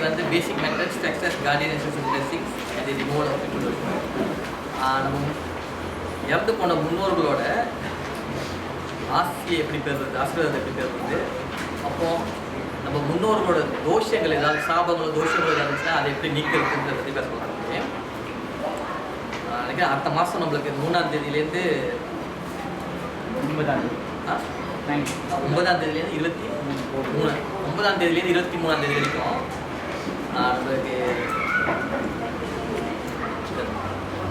வந்து பேசிக் methods text us guardians இண்டஸ்ட்ரிக்ஸ் அது ரிமோவல் of people. நம்ம இறந்து போன முன்னோர்களோட ஆசியை எப்படி பெறுறது, ஆசீர்வாதத்தை எப்படி பெறுறது, அப்போது நம்ம முன்னோர்களோட தோஷங்கள் ஏதாவது சாபங்களோ தோஷங்களோ இருந்துச்சுன்னா அதை எப்படி நீக்கிறதுன்றதை பற்றி பேச போகிறாங்க. நினைக்கிறேன் அடுத்த மாதம் நம்மளுக்கு 3ஆம் தேதியிலேருந்து 9ஆம் தேதியிலேருந்து 23 9ஆம் தேதியிலேருந்து 23ஆம் தேதி வரைக்கும் நம்மளுக்கு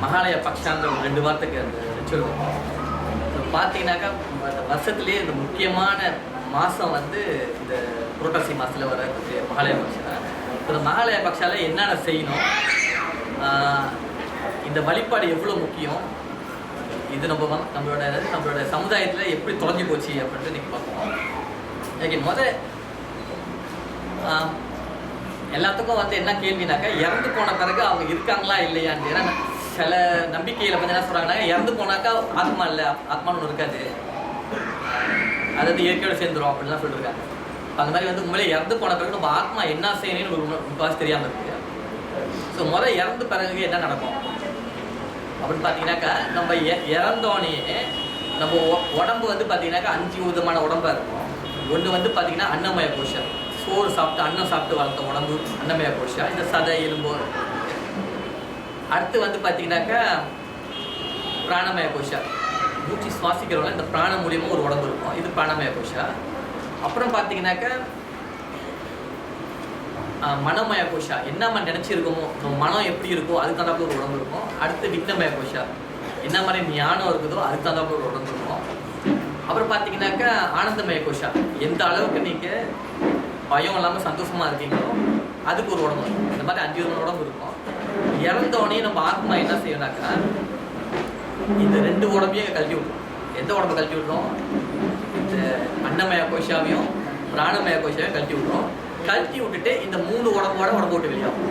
மகாலய பக்ஷான்ற ஒரு 2 வாரத்துக்கு அந்த ரிச்சுவல் இருக்கும். பார்த்தீங்கன்னாக்கா அந்த வருஷத்துலேயே இந்த முக்கியமான மாதம் வந்து இந்த புரட்டாசி மாதத்தில் வர மகாலய பக்ஷா. இந்த மகாலய பக்ஷாவில் என்னென்ன செய்யணும், இந்த வழிபாடு எவ்வளோ முக்கியம், இது நம்மளோட சமுதாயத்தில் எப்படி தொலைஞ்சு போச்சு அப்படின்ட்டு நீங்கள் பார்ப்போம். ஓகே, எல்லாத்துக்கும் வந்து என்ன கேள்வினாக்கா இறந்து போன பிறகு அவங்க இருக்காங்களா இல்லையான்னு. ஏன்னா சில நம்பிக்கையில் வந்து என்ன சொல்கிறாங்கன்னா இறந்து போனாக்கா ஆத்மா இல்லை, ஆத்மான்னு ஒன்று இருக்காது, அது வந்து இயற்கையோடு சேர்ந்துடும் அப்படின்லாம் சொல்லியிருக்காங்க. அந்த மாதிரி வந்து உண்மையிலே இறந்து போன பிறகு நம்ம ஆத்மா என்ன செய்யணும்னு ஒரு முக்காசு தெரியாமல் இருக்குது. ஸோ இறந்து பிறகு என்ன நடக்கும் அப்படின்னு பார்த்தீங்கன்னாக்கா நம்ம இறந்தோடனே நம்ம உடம்பு வந்து பார்த்தீங்கன்னாக்கா 5 விதமான உடம்பாக இருக்கும். ஒன்று வந்து பார்த்தீங்கன்னா அன்னமய கோஷம், சோறு சாப்பிட்டு அன்னம் சாப்பிட்டு வளர்த்த உடம்பு அன்னமய கோஷம், இந்த சதை எலும்பு. அடுத்து வந்து பார்த்தீங்கன்னாக்கா பிராணமய கோஷா, மூச்சு சுவாசிக்கிறவங்க இந்த பிராணம் மூலியமாக ஒரு உடம்பு இருக்கும், இது பிராணமய கோஷா. அப்புறம் பார்த்தீங்கன்னாக்கா மனமய கோஷா, என்ன நம்ம நினச்சிருக்கோமோ நம்ம மனம் எப்படி இருக்கோ அதுக்கு தகுந்தாப்புல ஒரு உடம்பு இருக்கும். அடுத்து விக்னமய கோஷா, என்ன மாதிரி ஞானம் இருக்குதோ அதுக்கு தகுந்தாப்புல ஒரு உடம்பு இருக்கும். அப்புறம் பார்த்தீங்கன்னாக்கா ஆனந்தமய கோஷா, எந்த அளவுக்கு நீங்கள் பயம் இல்லாமல் சந்தோஷமாக இருக்கீங்களோ அதுக்கு ஒரு உடம்பு இருக்கும். இந்த மாதிரி 5 விதமான உடம்பு இருக்கும். இறந்தோடனே நம்ம ஆத்மா என்ன செய்யணும்னாக்கா இந்த 2 உடம்பையும் கழட்டி விட்டுரும். எந்த உடம்பை கழட்டி விட்டுரும்? இந்த அன்னமய கோஷாவையும் பிராணமய கோஷாவையும் கழட்டி விட்டுரும். கழட்டி விட்டுட்டு இந்த 3 உடம்போட உடம்பு விட்டு வெளியாகும்.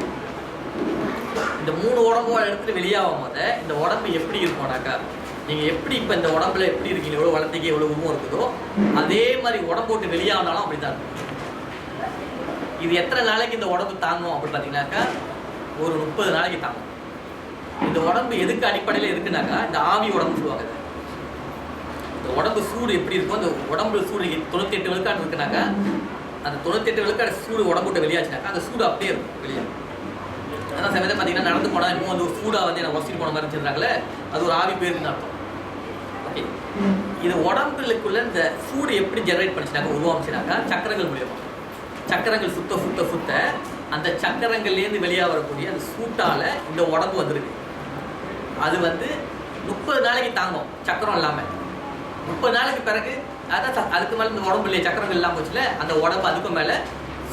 இந்த 3 உடம்போட எடுத்துட்டு வெளியாகும் போது இந்த உடம்பு எப்படி இருக்கும்னாக்கா நீங்கள் எப்படி இப்போ இந்த உடம்புல எப்படி இருக்கீங்க, எவ்வளோ வளர்த்திக்கு எவ்வளோ உருவம் இருக்குதோ அதே மாதிரி உடம்பு விட்டு வெளியாகினாலும் அப்படி தான் இருக்கும். இது எத்தனை நாளைக்கு இந்த உடம்பு தாங்கும் அப்படின்னு பார்த்தீங்கன்னாக்கா ஒரு 30 நாளைக்கு தாங்கும். இந்த உடம்பு எதுக்கு அடிப்படையில் இருக்குனாக்கா இந்த ஆவி உடம்பு சொல்லுவாங்க. இந்த உடம்பு சூடு எப்படி இருக்கும், அந்த உடம்பு சூடு 98 விழுக்காடு இருக்குனாக்கா அந்த 98 விழுக்காடு சூடு உடம்பு விட்டு வெளியாச்சுனாக்கா அந்த சூடு அப்படியே இருக்கும் வெளியே. அதான் சமயத்தை பார்த்தீங்கன்னா நடந்து போனால் இன்னும் வந்து ஒரு சூடாக வந்து எனக்கு வசதி போன மாதிரி இருந்துச்சுனாங்களே அது ஒரு ஆவி பேருக்குன்னு அர்த்தம். ஓகே, இது உடம்புக்குள்ள இந்த சூடு எப்படி ஜெனரேட் பண்ணிச்சுனாக்கா உருவாச்சுனாக்கா சக்கரங்கள் மூலியமாக. சக்கரங்கள் சுத்த சுத்த சுத்த அந்த சக்கரங்கள்லேருந்து வெளியாக வரக்கூடிய அந்த சூட்டால் இந்த உடம்பு வந்துருக்கு. அது வந்து 30 நாளைக்கு தாங்கும் சக்கரம் இல்லாமல். 30 நாளைக்கு பிறகு அதான் அதுக்கு மேலே இந்த உடம்பு இல்லையா சக்கரங்கள் இல்லாமல் போச்சுல அந்த உடம்பு அதுக்கு மேலே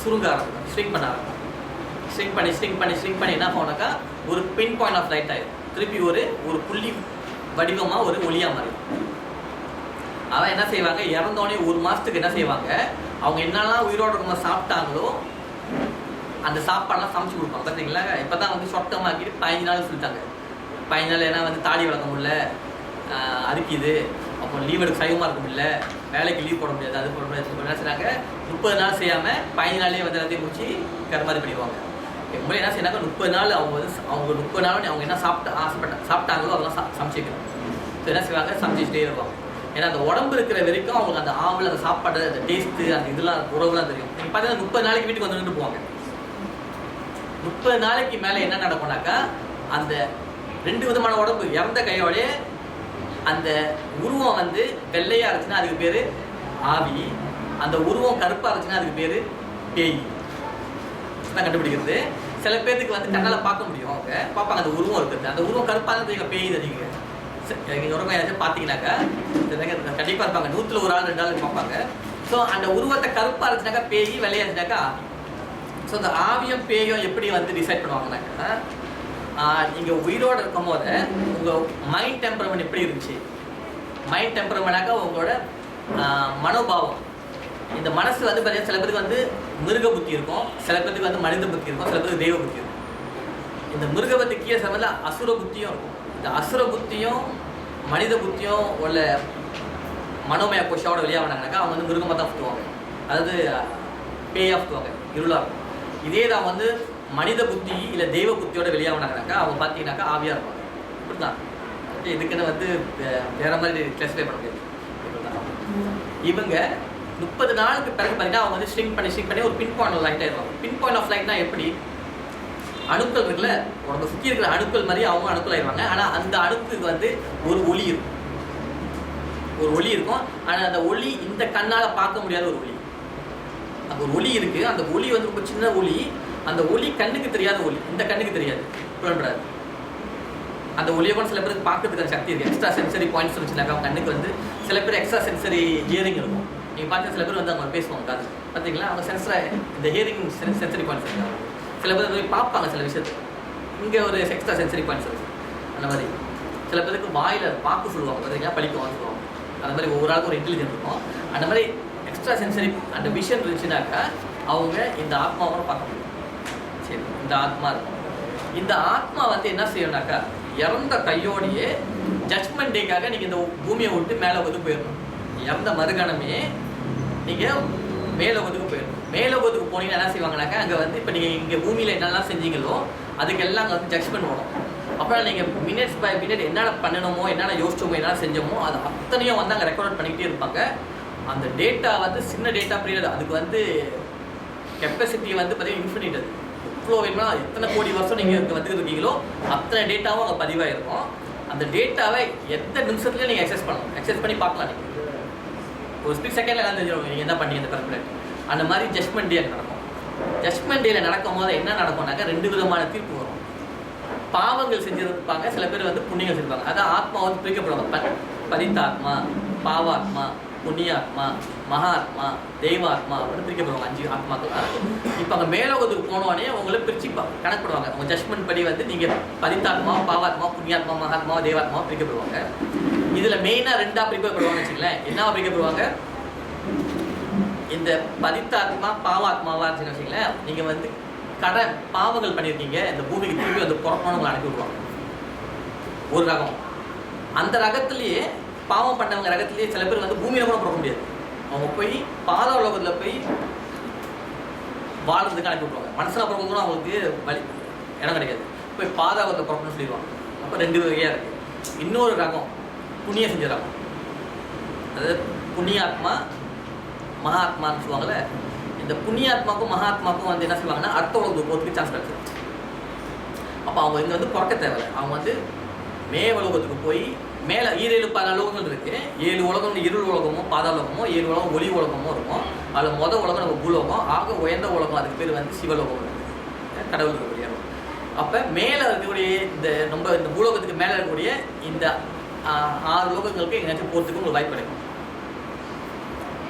சுருங்க ஆரம்பிக்கும், ஸ்ட்ரிங் பண்ண ஆரம்பிக்கும். ஸ்ட்ரிங் பண்ணி என்ன போனாக்கா ஒரு பின் பாயிண்ட் ஆஃப் லைட் ஆகிடும். திருப்பி ஒரு புள்ளி வடிவமாக ஒரு ஒளியாக மாறிடும். அவன் என்ன செய்வாங்க இறந்தோடனே 1 மாதத்துக்கு என்ன செய்வாங்க அவங்க என்னெல்லாம் உயிரோடு இருக்கும்போது சாப்பிட்டாங்களோ அந்த சாப்பாடெல்லாம் சமைச்சு கொடுப்பாங்க. பார்த்தீங்களா இப்போ தான் வந்து சொட்டமாக்கிட்டு 15 நாள் சொல்லிட்டாங்க. 15 நாள் ஏன்னா வந்து தாடி வளர்க்க முடியல, அரிக்குது, அப்போ லீவ் எடுக்க சைவமாக இருக்க முடியல, வேலைக்கு லீவ் போட முடியாது, அது போட முடியாது. என்ன செய்றாங்க 30 நாள் செய்யாமல் 15 நாள்லேயே வந்து எல்லாத்தையும் முடிச்சு கருமாதி பண்ணிடுவாங்க. எப்படி என்ன செய்யறாங்க 30 நாள் அவங்க வந்து அவங்க 30 நாள் அவங்க என்ன சாப்பிட்டாங்களோ அதெல்லாம் சமைச்சிக்கணும். ஸோ என்ன செய்வாங்க சமைச்சிக்கிட்டே இருப்பாங்க. ஏன்னா அந்த உடம்பு இருக்கிற வரைக்கும் அவங்களுக்கு அந்த ஆவல் அந்த சாப்பாடு அந்த டேஸ்ட்டு அந்த இதெல்லாம் உறவுலாம் தெரியும். நீங்கள் பார்த்தீங்கன்னா 30 நாளைக்கு வீட்டுக்கு வந்து நின்று போவாங்க. 30 நாளைக்கு மேலே என்ன நடக்கும்னாக்கா அந்த 2 விதமான உடம்பு இறந்த கையோடய அந்த உருவம் வந்து வெள்ளையாக இருந்துச்சுன்னா அதுக்கு பேர் ஆவி, அந்த உருவம் கருப்பாக இருந்துச்சுன்னா அதுக்கு பேர் பேய் தான் கண்டுபிடிக்கிறது. சில பேருக்கு வந்து கண்ணால் பார்க்க முடியும், அவங்க பார்ப்பாங்க அந்த உருவம் இருக்குது. அந்த உருவம் கருப்பாக இருந்தது பேய் தான். நீங்கள் உருவம் யாராச்சும் பார்த்தீங்கன்னாக்கா கண்டிப்பாக இருப்பாங்க, 100ல் 1 ஆள் 2 ஆள் பார்ப்பாங்க. ஸோ அந்த உருவத்தை கருப்பாக இருந்துச்சுனாக்கா பேய், வெள்ளையாக இருந்துச்சுனாக்கா ஆவி. ஸோ அந்த ஆவியும் பேயும் எப்படி வந்து டிசைட் பண்ணுவாங்கன்னாக்கா நீங்கள் உயிரோடு இருக்கும் போது உங்கள் மைண்ட் டெம்பரமெண்ட் எப்படி இருந்துச்சு. மைண்ட் டெம்பரமெண்ட்னாக்கா உங்களோட மனோபாவம். இந்த மனசு வந்து பார்த்தீங்கன்னா சில பேருக்கு வந்து மிருக புத்தி இருக்கும், சில பேருக்கு வந்து மனித புத்தி இருக்கும், சில பேருக்கு தெய்வ புத்தி இருக்கும். இந்த மிருக புத்திக்கு சமயத்தில் அசுர புத்தியும் இருக்கும். இந்த அசுர புத்தியும் மனித புத்தியும் உள்ள மனோமய கோஷாவோட வெளியாக வந்தாங்கனாக்கா அவங்க வந்து மிருகமாக தான் சுற்றுவாங்க, அதாவது பேயாக சுற்றுவாங்க, இருளாக இருக்கும். இதே தான் வந்து மனித புத்தி இல்லை தெய்வ புத்தியோட வெளியாகினாங்கனாக்கா அவங்க பார்த்தீங்கன்னாக்கா ஆவியாக இருப்பாங்க. இப்படி தான் இதுக்குன்னு வந்து வேற மாதிரி கிளாஸிஃபை பண்ண முடியாது. இப்படி தான் இவங்க 30 நாளுக்கு பிறகு பார்த்தீங்கன்னா அவங்க வந்து ஸ்ட்ரிங் பண்ணி ஒரு பின் பாயிண்ட் ஆஃப் லைட் ஆயிடுவாங்க. பின் பாயிண்ட் ஆஃப் லைட்னா எப்படி, அணுக்கள் இருக்குல்ல, உடம்பு சுற்றி இருக்கிற அணுக்கள் மாதிரி அவங்க அணுக்கள் ஆயிடுவாங்க. ஆனால் அந்த அணுக்கு வந்து ஒரு ஒளி இருக்கும், ஒரு ஒளி இருக்கும். ஆனால் அந்த ஒளி இந்த கண்ணால் பார்க்க முடியாத ஒரு ஒளி. அந்த ஒரு ஒளி இருக்குது, அந்த ஒளி வந்து ரொம்ப சின்ன ஒளி. அந்த ஒளி கண்ணுக்கு தெரியாத ஒளி, இந்த கண்ணுக்கு தெரியாது, புலன்படாது. அந்த ஒளியை கூட சில பேருக்கு பார்க்கறதுக்கான சக்தி இருக்குது. எக்ஸ்ட்ரா சென்சரி பாயிண்ட்ஸ் இருந்துச்சுனாக்கா அவங்க கண்ணுக்கு வந்து சில பேர் எக்ஸ்ட்ரா சென்சரி ஹியரிங் இருக்கும். நீங்கள் பார்த்து சில பேர் வந்து அவங்க பேசுவாங்க காது பார்த்தீங்களா, அவங்க சென்சரை இந்த ஹியரிங் சென்சரி பாயிண்ட்ஸ் இருக்காங்க. சில பேர் போய் பார்ப்பாங்க சில விஷயத்தை, இங்கே ஒரு எக்ஸ்ட்ரா சென்சரி பாயிண்ட்ஸ் இருக்குது. அந்த மாதிரி சில பேருக்கு வாயில் பார்க்க சொல்லுவாங்க, பார்த்தீங்கன்னா படிக்குவாங்க சொல்லுவாங்க. அந்த மாதிரி ஒவ்வொரு ஆளுக்கு ஒரு இன்டெலிஜென்ட் இருக்கும். அந்த மாதிரி எக்ஸ்ட்ரா சென்சரி அந்த விஷன் இருந்துச்சுனாக்கா அவங்க இந்த ஆத்மாவோட பார்க்க முடியும். சரி, இந்த ஆத்மா இருக்கும். இந்த ஆத்மா வந்து என்ன செய்யணும்னாக்கா இறந்த கையோடையே ஜட்ஜ்மெண்ட் டேக்காக நீங்கள் இந்த பூமியை விட்டு மேலோகத்துக்கு போயிடணும். இறந்த மறுகணமே நீங்கள் மேலோகத்துக்கு போயிடணும். மேலோகத்துக்கு போனீங்கன்னா என்ன செய்வாங்கனாக்கா அங்கே வந்து இப்போ நீங்கள் இங்கே பூமியில் என்னெல்லாம் செஞ்சீங்களோ அதுக்கெல்லாம் அங்கே வந்து ஜட்ஜ்மெண்ட் வரும். அப்புறம் நீங்கள் மினிட்ஸ் பை மினிட் என்னென்ன பண்ணணுமோ, என்னென்ன யோசிச்சோமோ, என்னென்ன செஞ்சோமோ அது அத்தனையும் வந்து அங்கே ரெக்கார்ட் பண்ணிக்கிட்டே இருப்பாங்க. அந்த டேட்டா வந்து சின்ன டேட்டா பீரியட், அதுக்கு வந்து கெப்பாசிட்டி வந்து பார்த்தீங்கன்னா இன்ஃபினிட். அது எவ்வளோ வேணும்னா எத்தனை கோடி வருஷம் நீங்கள் வந்துட்டு இருக்கீங்களோ அத்தனை டேட்டாவும் அங்கே பதிவாக இருக்கும். அந்த டேட்டாவை எந்த நிமிஷத்துலையும் நீங்கள் எக்ஸஸ் பண்ணலாம், எக்ஸஸ் பண்ணி பார்க்கலாம். நீங்கள் ஒரு ஸ்பிளிட் செகண்டில் எல்லாம் தெரிஞ்சிடும் நீங்கள் என்ன பண்ணீங்க இந்த கல்குலேட். அந்த மாதிரி ஜட்ஜ்மெண்ட் டே நடக்கும். ஜட்ஜ்மெண்ட் டேல நடக்கும் போது என்ன நடக்கும்னாக்கா 2 விதமான தீர்ப்பு வரும். பாவங்கள் செஞ்சிருப்பாங்க, சில பேர் வந்து புண்ணியங்கள் செஞ்சிருப்பாங்க. அதான் ஆத்மா வந்து பிரிக்கப்படுவாங்க. பதித்தாத்மா, பாவாத்மா, புண்ணியாத்மா, மகாத்மா, தெய்வாத்மா அப்படின்னு பிரிக்கப்படுவாங்க. 5 ஆத்மாக்கள். இப்போ அங்கே மேலோகத்துக்கு போனோடனே அவங்கள பிரிச்சு கணக்குப்படுவாங்க. அவங்க ஜட்ஜ்மெண்ட் படி வந்து நீங்கள் பதித்தாத்மா, பாவாத்மா, புண்ணியாத்மா, மகாத்மா, தெய்வாத்மா பிரிக்கப்படுவாங்க. இதில் மெயினாக 2ஆக பிரிக்கப்படுவாங்கன்னு வச்சுங்களேன். என்ன பிரிக்கப்படுவாங்க, இந்த பதித்தாத்மா பாவாத்மாவா இருந்துச்சுன்னு வச்சுங்களேன், நீங்கள் வந்து பாவங்கள் பண்ணியிருக்கீங்க, இந்த பூமிக்கு திரும்பி வந்து பிறக்கணும்னு உங்களை அனுப்பி விடுவாங்க. ஒரு ரகம். அந்த ரகத்துலேயே பாவம் பண்ணவங்க ரகத்துலேயே சில பேர் வந்து பூமியில் கூட பிறக்க முடியாது. அவங்க போய் பாதாள உலகத்தில் போய் வாழ்றதுக்கு அனுப்பி விடுவாங்க. மனசில் பிறக்கும் கூட அவங்களுக்கு வழி இடம் கிடைக்காது. போய் பாதாளத்தில் பிறக்கணும்னு சொல்லிடுவாங்க. அப்போ 2 வகையாக இருக்குது. இன்னொரு ரகம் புண்ணியம் செஞ்ச ரகம், அதாவது புண்ணியாத்மா மகாத்மான்னு சொல்லுவாங்கள்ல. இந்த புண்ணியாத்மாக்கும் மகாத்மாக்கும் வந்து என்ன செய்வாங்கன்னா அடுத்த உலகத்துக்கு போகிறதுக்கு சான்ஸ் கிடைச்சிடும். அப்போ அவங்க இங்கே வந்து பிறக்க தேவை. அவங்க வந்து மேவலோகத்துக்கு போய் மேலே 7 லோகங்கள் இருக்குது. 7 உலகம் இருள் உலகமோ பாதாளோகமோ, 7 உலகம் ஒளி உலகமோ இருக்கும். அதில் உலகம் நம்ம பூலோகம், ஆக உயர்ந்த உலகம், அதுக்கு பேர் வந்து சிவலோகம், கடவுளுக்கு இருக்கக்கூடிய. அப்போ மேலே இருக்கக்கூடிய இந்த பூலோகத்துக்கு மேலே இருக்கக்கூடிய இந்த 6 லோகங்களுக்கு எங்கேயாச்சும் போகிறதுக்கு உங்களுக்கு வாய்ப்பு கிடைக்கும்.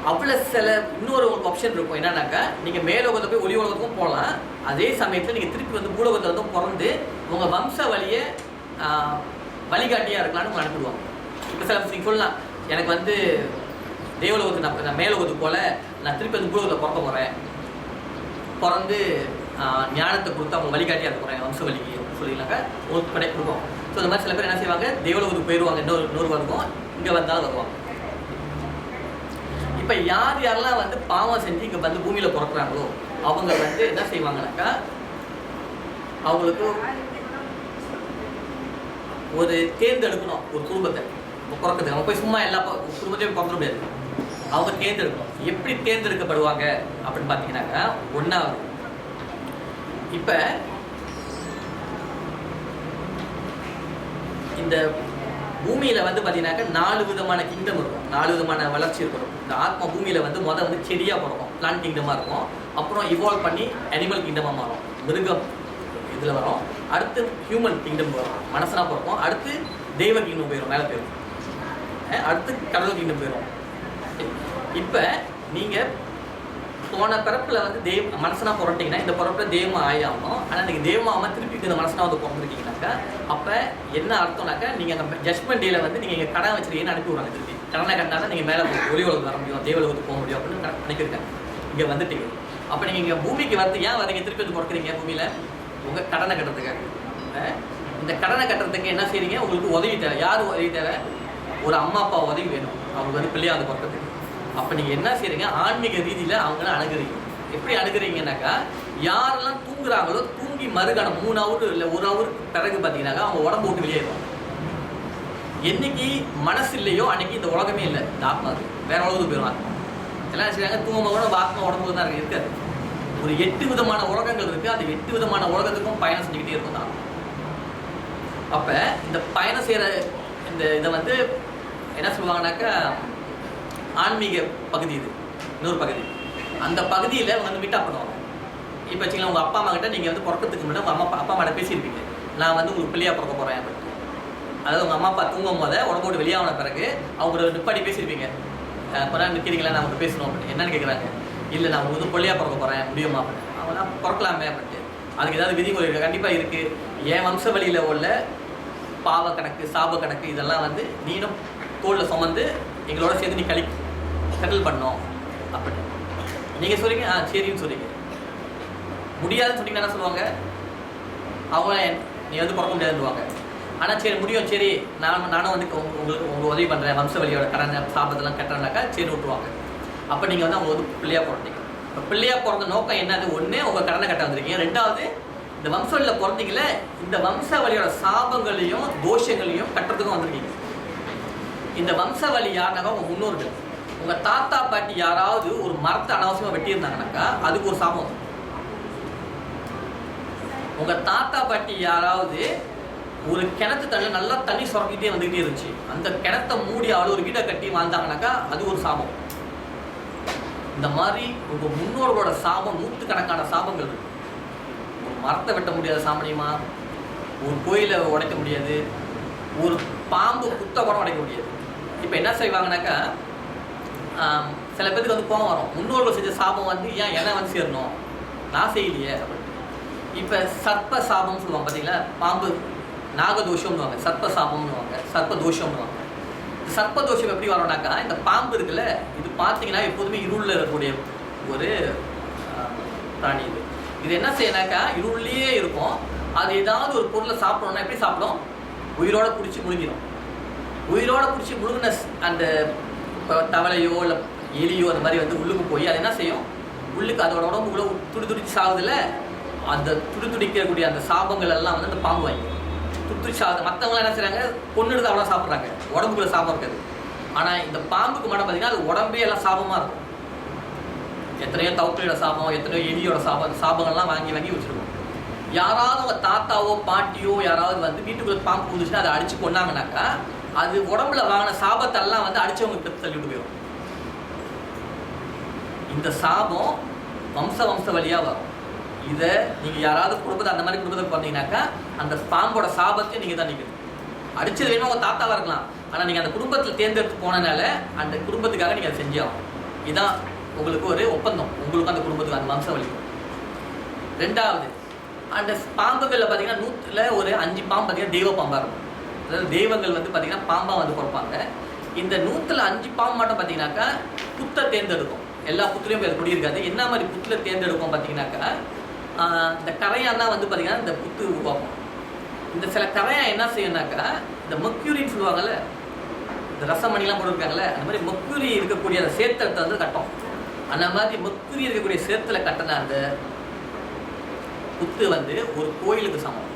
அவ்வளோ சில இன்னொரு ஆப்ஷன் இருக்கும். என்னன்னாக்கா நீங்கள் மேலோகத்தை போய் ஒளி உலகத்துக்கும் போகலாம். அதே சமயத்தில் நீங்கள் திருப்பி வந்து பூலோகத்தில் வந்து பிறந்து உங்கள் வம்ச வழியை வழிகாட்டியாக இருக்கலாம்னு உங்களை அனுப்பிடுவாங்க. இப்போ சில நீங்கள் சொல்லலாம், எனக்கு வந்து தேவலோகத்துக்கு நான் மேலோகத்துக்கு போல, நான் திருப்பி வந்து பூலோகத்தில் பிறக்க போகிறேன், பிறந்து ஞானத்தை கொடுத்து அவங்க வழிகாட்டியாக இருக்க போகிறேன் வம்ச வழிக்கு அப்படின்னு சொல்லிங்கனாக்கா உங்களுக்கு கொடுக்கும். ஸோ இந்த மாதிரி சில பேர் என்ன செய்வாங்க, தேவலோகத்துக்கு போயிடுவாங்க, இன்னொரு வருவோம், இங்கே வந்தாலும் வருவாங்க. இப்போ யாரெல்லாம் வந்து பாவம் செஞ்சு இங்கே வந்து பூமியில் பிறக்கிறாங்களோ அவங்க வந்து என்ன செய்வாங்கனாக்கா அவங்களுக்கு ஒரு தேர்ந்தெடுக்கணும். ஒரு குடும்பத்தை பிறக்கிறதுக்கு அவங்க போய் சும்மா எல்லா குடும்பத்தையும் பிறக்க முடியாது. அவங்க தேர்ந்தெடுக்கணும். எப்படி தேர்ந்தெடுக்கப்படுவாங்க அப்படின்னு பார்த்தீங்கன்னாக்கா, 1வது இப்போ இந்த பூமியில் வந்து பார்த்தீங்கன்னாக்கா 4 விதமான கிங்டம் இருக்கும், 4 விதமான வளர்ச்சி இருக்கணும். இந்த ஆத்மா பூமியில் வந்து வந்து செடியாக பிறக்கும், பிளான்ட் கிங்டமாக இருக்கும். அப்புறம் இவால்வ் பண்ணி அனிமல் கிங்டமாக மாறும், மிருகம் இதில் வரும். அடுத்து ஹியூமன் கிங்டம் வரும், மனசனாக பிறக்கும். அடுத்து தெய்வ கிங்டம் போயிடும், மேலே போயிடும். அடுத்து கடவுள் கிங்டம் போயிடும். இப்போ நீங்கள் போன பிறப்பில் வந்து மனசனாக பிறட்டிங்கன்னா இந்த பிறப்பில் தெய்வமாக ஆகணும். ஆனால் நீங்கள் தெய்வமாக திருப்பி இந்த மனசனாக வந்து பிறந்திருக்கீங்கனாக்கா அப்போ என்ன அர்த்தம்னாக்கா நீங்கள் அங்கே ஜட்ஜ்மெண்ட் டேல வந்து நீங்கள் இங்கே கடன் வச்சுருக்கீங்கன்னு அனுப்பி விடுறாங்க. திருப்பி கடனை கட்டினா தான் நீங்கள் மேலே ஒளி உலகத்துக்கு வர முடியும், தேவலோகத்துக்கு போக முடியும் அப்படின்னு நினைக்கிறேன். இங்கே வந்துட்டீங்க. அப்போ நீங்கள் இங்கே பூமிக்கு வரது ஏன் வரீங்க, திருப்பி வந்து பிறக்கிறீங்க பூமியில் உங்கள் கடனை கட்டுறதுக்காக. இந்த கடனை கட்டுறதுக்கு என்ன செய்றீங்க, உங்களுக்கு உதவி தேவை. யார் உதவி தேவை, ஒரு அம்மா அப்பா உதவி வேணும் அவங்களுக்கு வந்து பிள்ளையாக வந்து பிறக்கிறதுக்கு. அப்போ நீங்கள் என்ன செய்றீங்க, ஆன்மீக ரீதியில் அவங்கள அணுகுறீங்க. எப்படி அணுகுறீங்கன்னாக்கா யாரெல்லாம் தூங்குறாங்களோ தூங்கி மறுகணம் 3 ஹவர் இல்லை 1 ஹவருக்கு பிறகு பார்த்தீங்கன்னாக்கா அவங்க உடம்பு விட்டு வெளியேறும். என்னைக்கு மனசு இல்லையோ அன்னைக்கு இந்த உலகமே இல்லை. இந்த ஆத்மா வேற உலகத்துக்கு போயிடும். ஆத்மா எல்லாம் செய்வாங்க, தூங்கும் கூட ஆத்மா உடம்பு தான் இருக்காது. ஒரு 8 விதமான உலகங்கள் இருக்குது. அந்த 8 விதமான உலகத்துக்கும் பயணம் செஞ்சுக்கிட்டே இருக்கும் தான். அப்போ இந்த பயணம் செய்கிற இந்த இதை வந்து என்ன சொல்லுவாங்கன்னாக்கா ஆன்மீக பகுதி. இது இன்னொரு பகுதி. அந்த பகுதியில் வந்து மீட்டப் பண்ணுவாங்க. இப்போ வச்சுக்கலாம், உங்கள் அப்பா அம்மா கிட்ட நீங்கள் வந்து பிறக்கிறதுக்கு முன்னாடி உங்கள் அப்பா அம்மாட்ட பேசியிருப்பீங்க, நான் வந்து உங்களுக்கு பிள்ளையாக பிறக்க போகிறேன் அப்படின்னு. அதாவது உங்கள் அம்மா அப்பா தூங்கும் போது உடம்போடு வெளியாகின பிறகு அவங்க நிப்பாடி பேசியிருப்பீங்க, கொஞ்சம் நிற்கிறீங்களா நான் அவங்க பேசணும் அப்படின்னு. என்னன்னு கேட்குறாங்க, இல்லை நான் உங்களுக்கு வந்து பிள்ளையாக பிறக்க போகிறேன் முடியுமா அப்படின்னு. அவனா பிறக்கலாமே அப்படின்ட்டு. அதுக்கு ஏதாவது விதிமுறை இருக்குது? கண்டிப்பாக இருக்குது. என் வம்ச வழியில் உள்ள பாவ கணக்கு சாப கணக்கு இதெல்லாம் வந்து நீனும் தோளில் சுமந்து எங்களோட சேர்ந்து நீ செட்டில் பண்ணோம் அப்படின்னு நீங்கள் சொல்கிறீங்க. சரின்னு சொல்கிறீங்க. முடியாதுன்னு சொன்னீங்கன்னா என்ன சொல்லுவாங்க, அவங்க நீ வந்து பிறக்க முடியாதுன்னுவாங்க. ஆனால் சரி முடியும், சரி நானும் வந்து உங்களுக்கு உதவி பண்ணுறேன், வம்ச வழியோட கடனை சாபத்தெல்லாம் கட்டுறேன்னாக்கா சரி விட்டுருவாங்க. அப்போ நீங்கள் வந்து அவங்க வந்து பிள்ளையாக பிறந்தீங்க. இப்போ பிள்ளையாக பிறந்த நோக்கம் என்னது? ஒன்று உங்கள் கடனை கட்ட வந்திருக்கீங்க, 2வது இந்த வம்ச வழியில் பிறந்தீங்களே இந்த வம்ச வழியோட சாபங்களையும் தோஷங்களையும் கட்டுறதுக்கும் வந்திருக்கீங்க. இந்த வம்ச வழி யாருனாக்கா உங்கள் முன்னோர்கள். உங்கள் தாத்தா பாட்டி யாராவது ஒரு மரத்தை அனாவசியமாக வெட்டியிருந்தாங்கனாக்கா அதுக்கு ஒரு சாபம். உங்கள் தாத்தா பாட்டி யாராவது ஒரு கிணத்து தண்ணி நல்லா தண்ணி சுரக்கிட்டே வந்துக்கிட்டே இருந்துச்சு, அந்த கிணத்தை மூடி அவ்வளோ ஒரு வீடை கட்டி வாழ்ந்தாங்கனாக்கா அது ஒரு சாபம். இந்த மாதிரி உங்கள் முன்னோர்களோட சாபம் 100கணக்கான சாபங்கள் இருக்கு. ஒரு மரத்தை வெட்ட முடியாத சாமணியமா, ஒரு கோயிலை உடைக்க முடியாது, ஒரு பாம்பு குத்த கூட உடைக்க முடியாது. இப்போ என்ன செய்வாங்கனாக்கா சில பேருக்கு வந்து கோவம் வரும், முன்னோர்கள் செஞ்ச சாபம் வந்து ஏன் என்ன வந்து சேரணும், நான் செய்யலையே அப்படின்னு. இப்போ சர்ப்ப சாபம்னு சொல்லுவாங்க பார்த்தீங்களா, பாம்பு நாகதோஷம்னுவாங்க, சர்ப்ப சாபம்னுவாங்க, சர்ப்ப தோஷம்னுவாங்க. இந்த சர்ப்ப தோஷம் எப்படி வரோம்னாக்கா, இந்த பாம்பு இருக்குல்ல, இது பார்த்தீங்கன்னா எப்போதுமே இருளில் இருக்கக்கூடிய ஒரு பிராணி. இது என்ன செய்யணாக்கா இருள்லேயே இருக்கும். அது ஏதாவது ஒரு பொருளை சாப்பிடணும்னா எப்படி சாப்பிடும், உயிரோட பிடிச்சி முழுங்கிடும். உயிரோட பிடிச்சி முழுங்கின அந்த தவளையோ இல்லை எலியோ அந்த மாதிரி வந்து உள்ளுக்கு போய் அது என்ன செய்யும், உள்ளுக்கு அதோட உடம்புக்குள்ள துடிச்சு சாகுதுல, அந்த துடிக்கக்கூடிய அந்த சாபங்கள் எல்லாம் வந்து அந்த பாம்பு வாங்கி துடிச்சு சாகுது. மற்றவங்களாம் என்ன செய்கிறாங்க, பொண்ணுக்கு அவ்வளோ சாப்பிட்றாங்க, உடம்புக்குள்ள சாபம் இருக்காது. ஆனால் இந்த பாம்புக்கு மட்டும் பார்த்தீங்கன்னா அது உடம்பே எல்லாம் சாபமாக இருக்கும். எத்தனையோ தவக்கலையோட சாபம், எத்தனையோ எலியோட சாபங்கள்லாம் வாங்கி வச்சுருக்கோம். யாராவது உங்கள் தாத்தாவோ பாட்டியோ யாராவது வந்து வீட்டுக்குள்ளே பாம்பு புதுச்சுன்னா அதை அடித்து கொண்டாங்கனாக்கா அது உடம்புல வாங்கின சாபத்தெல்லாம் வந்து அடித்தவங்க பெற்று தள்ளிவிட்டு போயிடும். இந்த சாபம் வம்ச வழியாக வரும். இதை நீங்கள் யாராவது குடும்பத்தை அந்த மாதிரி குடும்பத்தை பார்த்தீங்கன்னாக்கா அந்த பாம்போட சாபத்தையும் நீங்கள் தான் நிற்கணும். அடித்தது வேணுமா உங்கள் தாத்தாவாக இருக்கலாம், ஆனால் நீங்கள் அந்த குடும்பத்தில் தேர்ந்தெடுத்து போனதுனால அந்த குடும்பத்துக்காக நீங்கள் அதை செஞ்சே ஆகும். இதுதான் உங்களுக்கு ஒரு ஒப்பந்தம், உங்களுக்கு அந்த குடும்பத்துக்கு அந்த வம்ச வழி. 2வது அந்த பாம்புகளில் பார்த்தீங்கன்னா 100ல் ஒரு 5 பாம்பு பார்த்தீங்கன்னா தெய்வ பாம்பாக இருக்கும். அதாவது தெய்வங்கள் வந்து பார்த்தீங்கன்னா பாம்பாக வந்து பிறப்பாங்க. இந்த 100ல் 5 பாம்பு மட்டும் பார்த்தீங்கன்னாக்கா புத்தை தேர்ந்தெடுக்கும். எல்லா புத்துலையும் போய் குடியிருக்காது. என்ன மாதிரி புத்தில் தேர்ந்தெடுக்கும் பார்த்தீங்கன்னாக்கா இந்த கரையான் தான் வந்து பார்த்தீங்கன்னா இந்த புத்து உருவாக்கும். இந்த சில கரையான் என்ன செய்யணும்னாக்கா இந்த மெர்க்குரின்னு சொல்லுவாங்கள்ல, இந்த ரசமணிலாம் போட்டுருக்காங்கல்ல, அந்த மாதிரி மெர்க்குரி இருக்கக்கூடிய அந்த சேர்த்தத்தை வந்து கட்டும். அந்த மாதிரி மெர்க்குரி இருக்கக்கூடிய சேர்த்துல கட்டின அந்த புத்து வந்து ஒரு கோயிலுக்கு சமம்.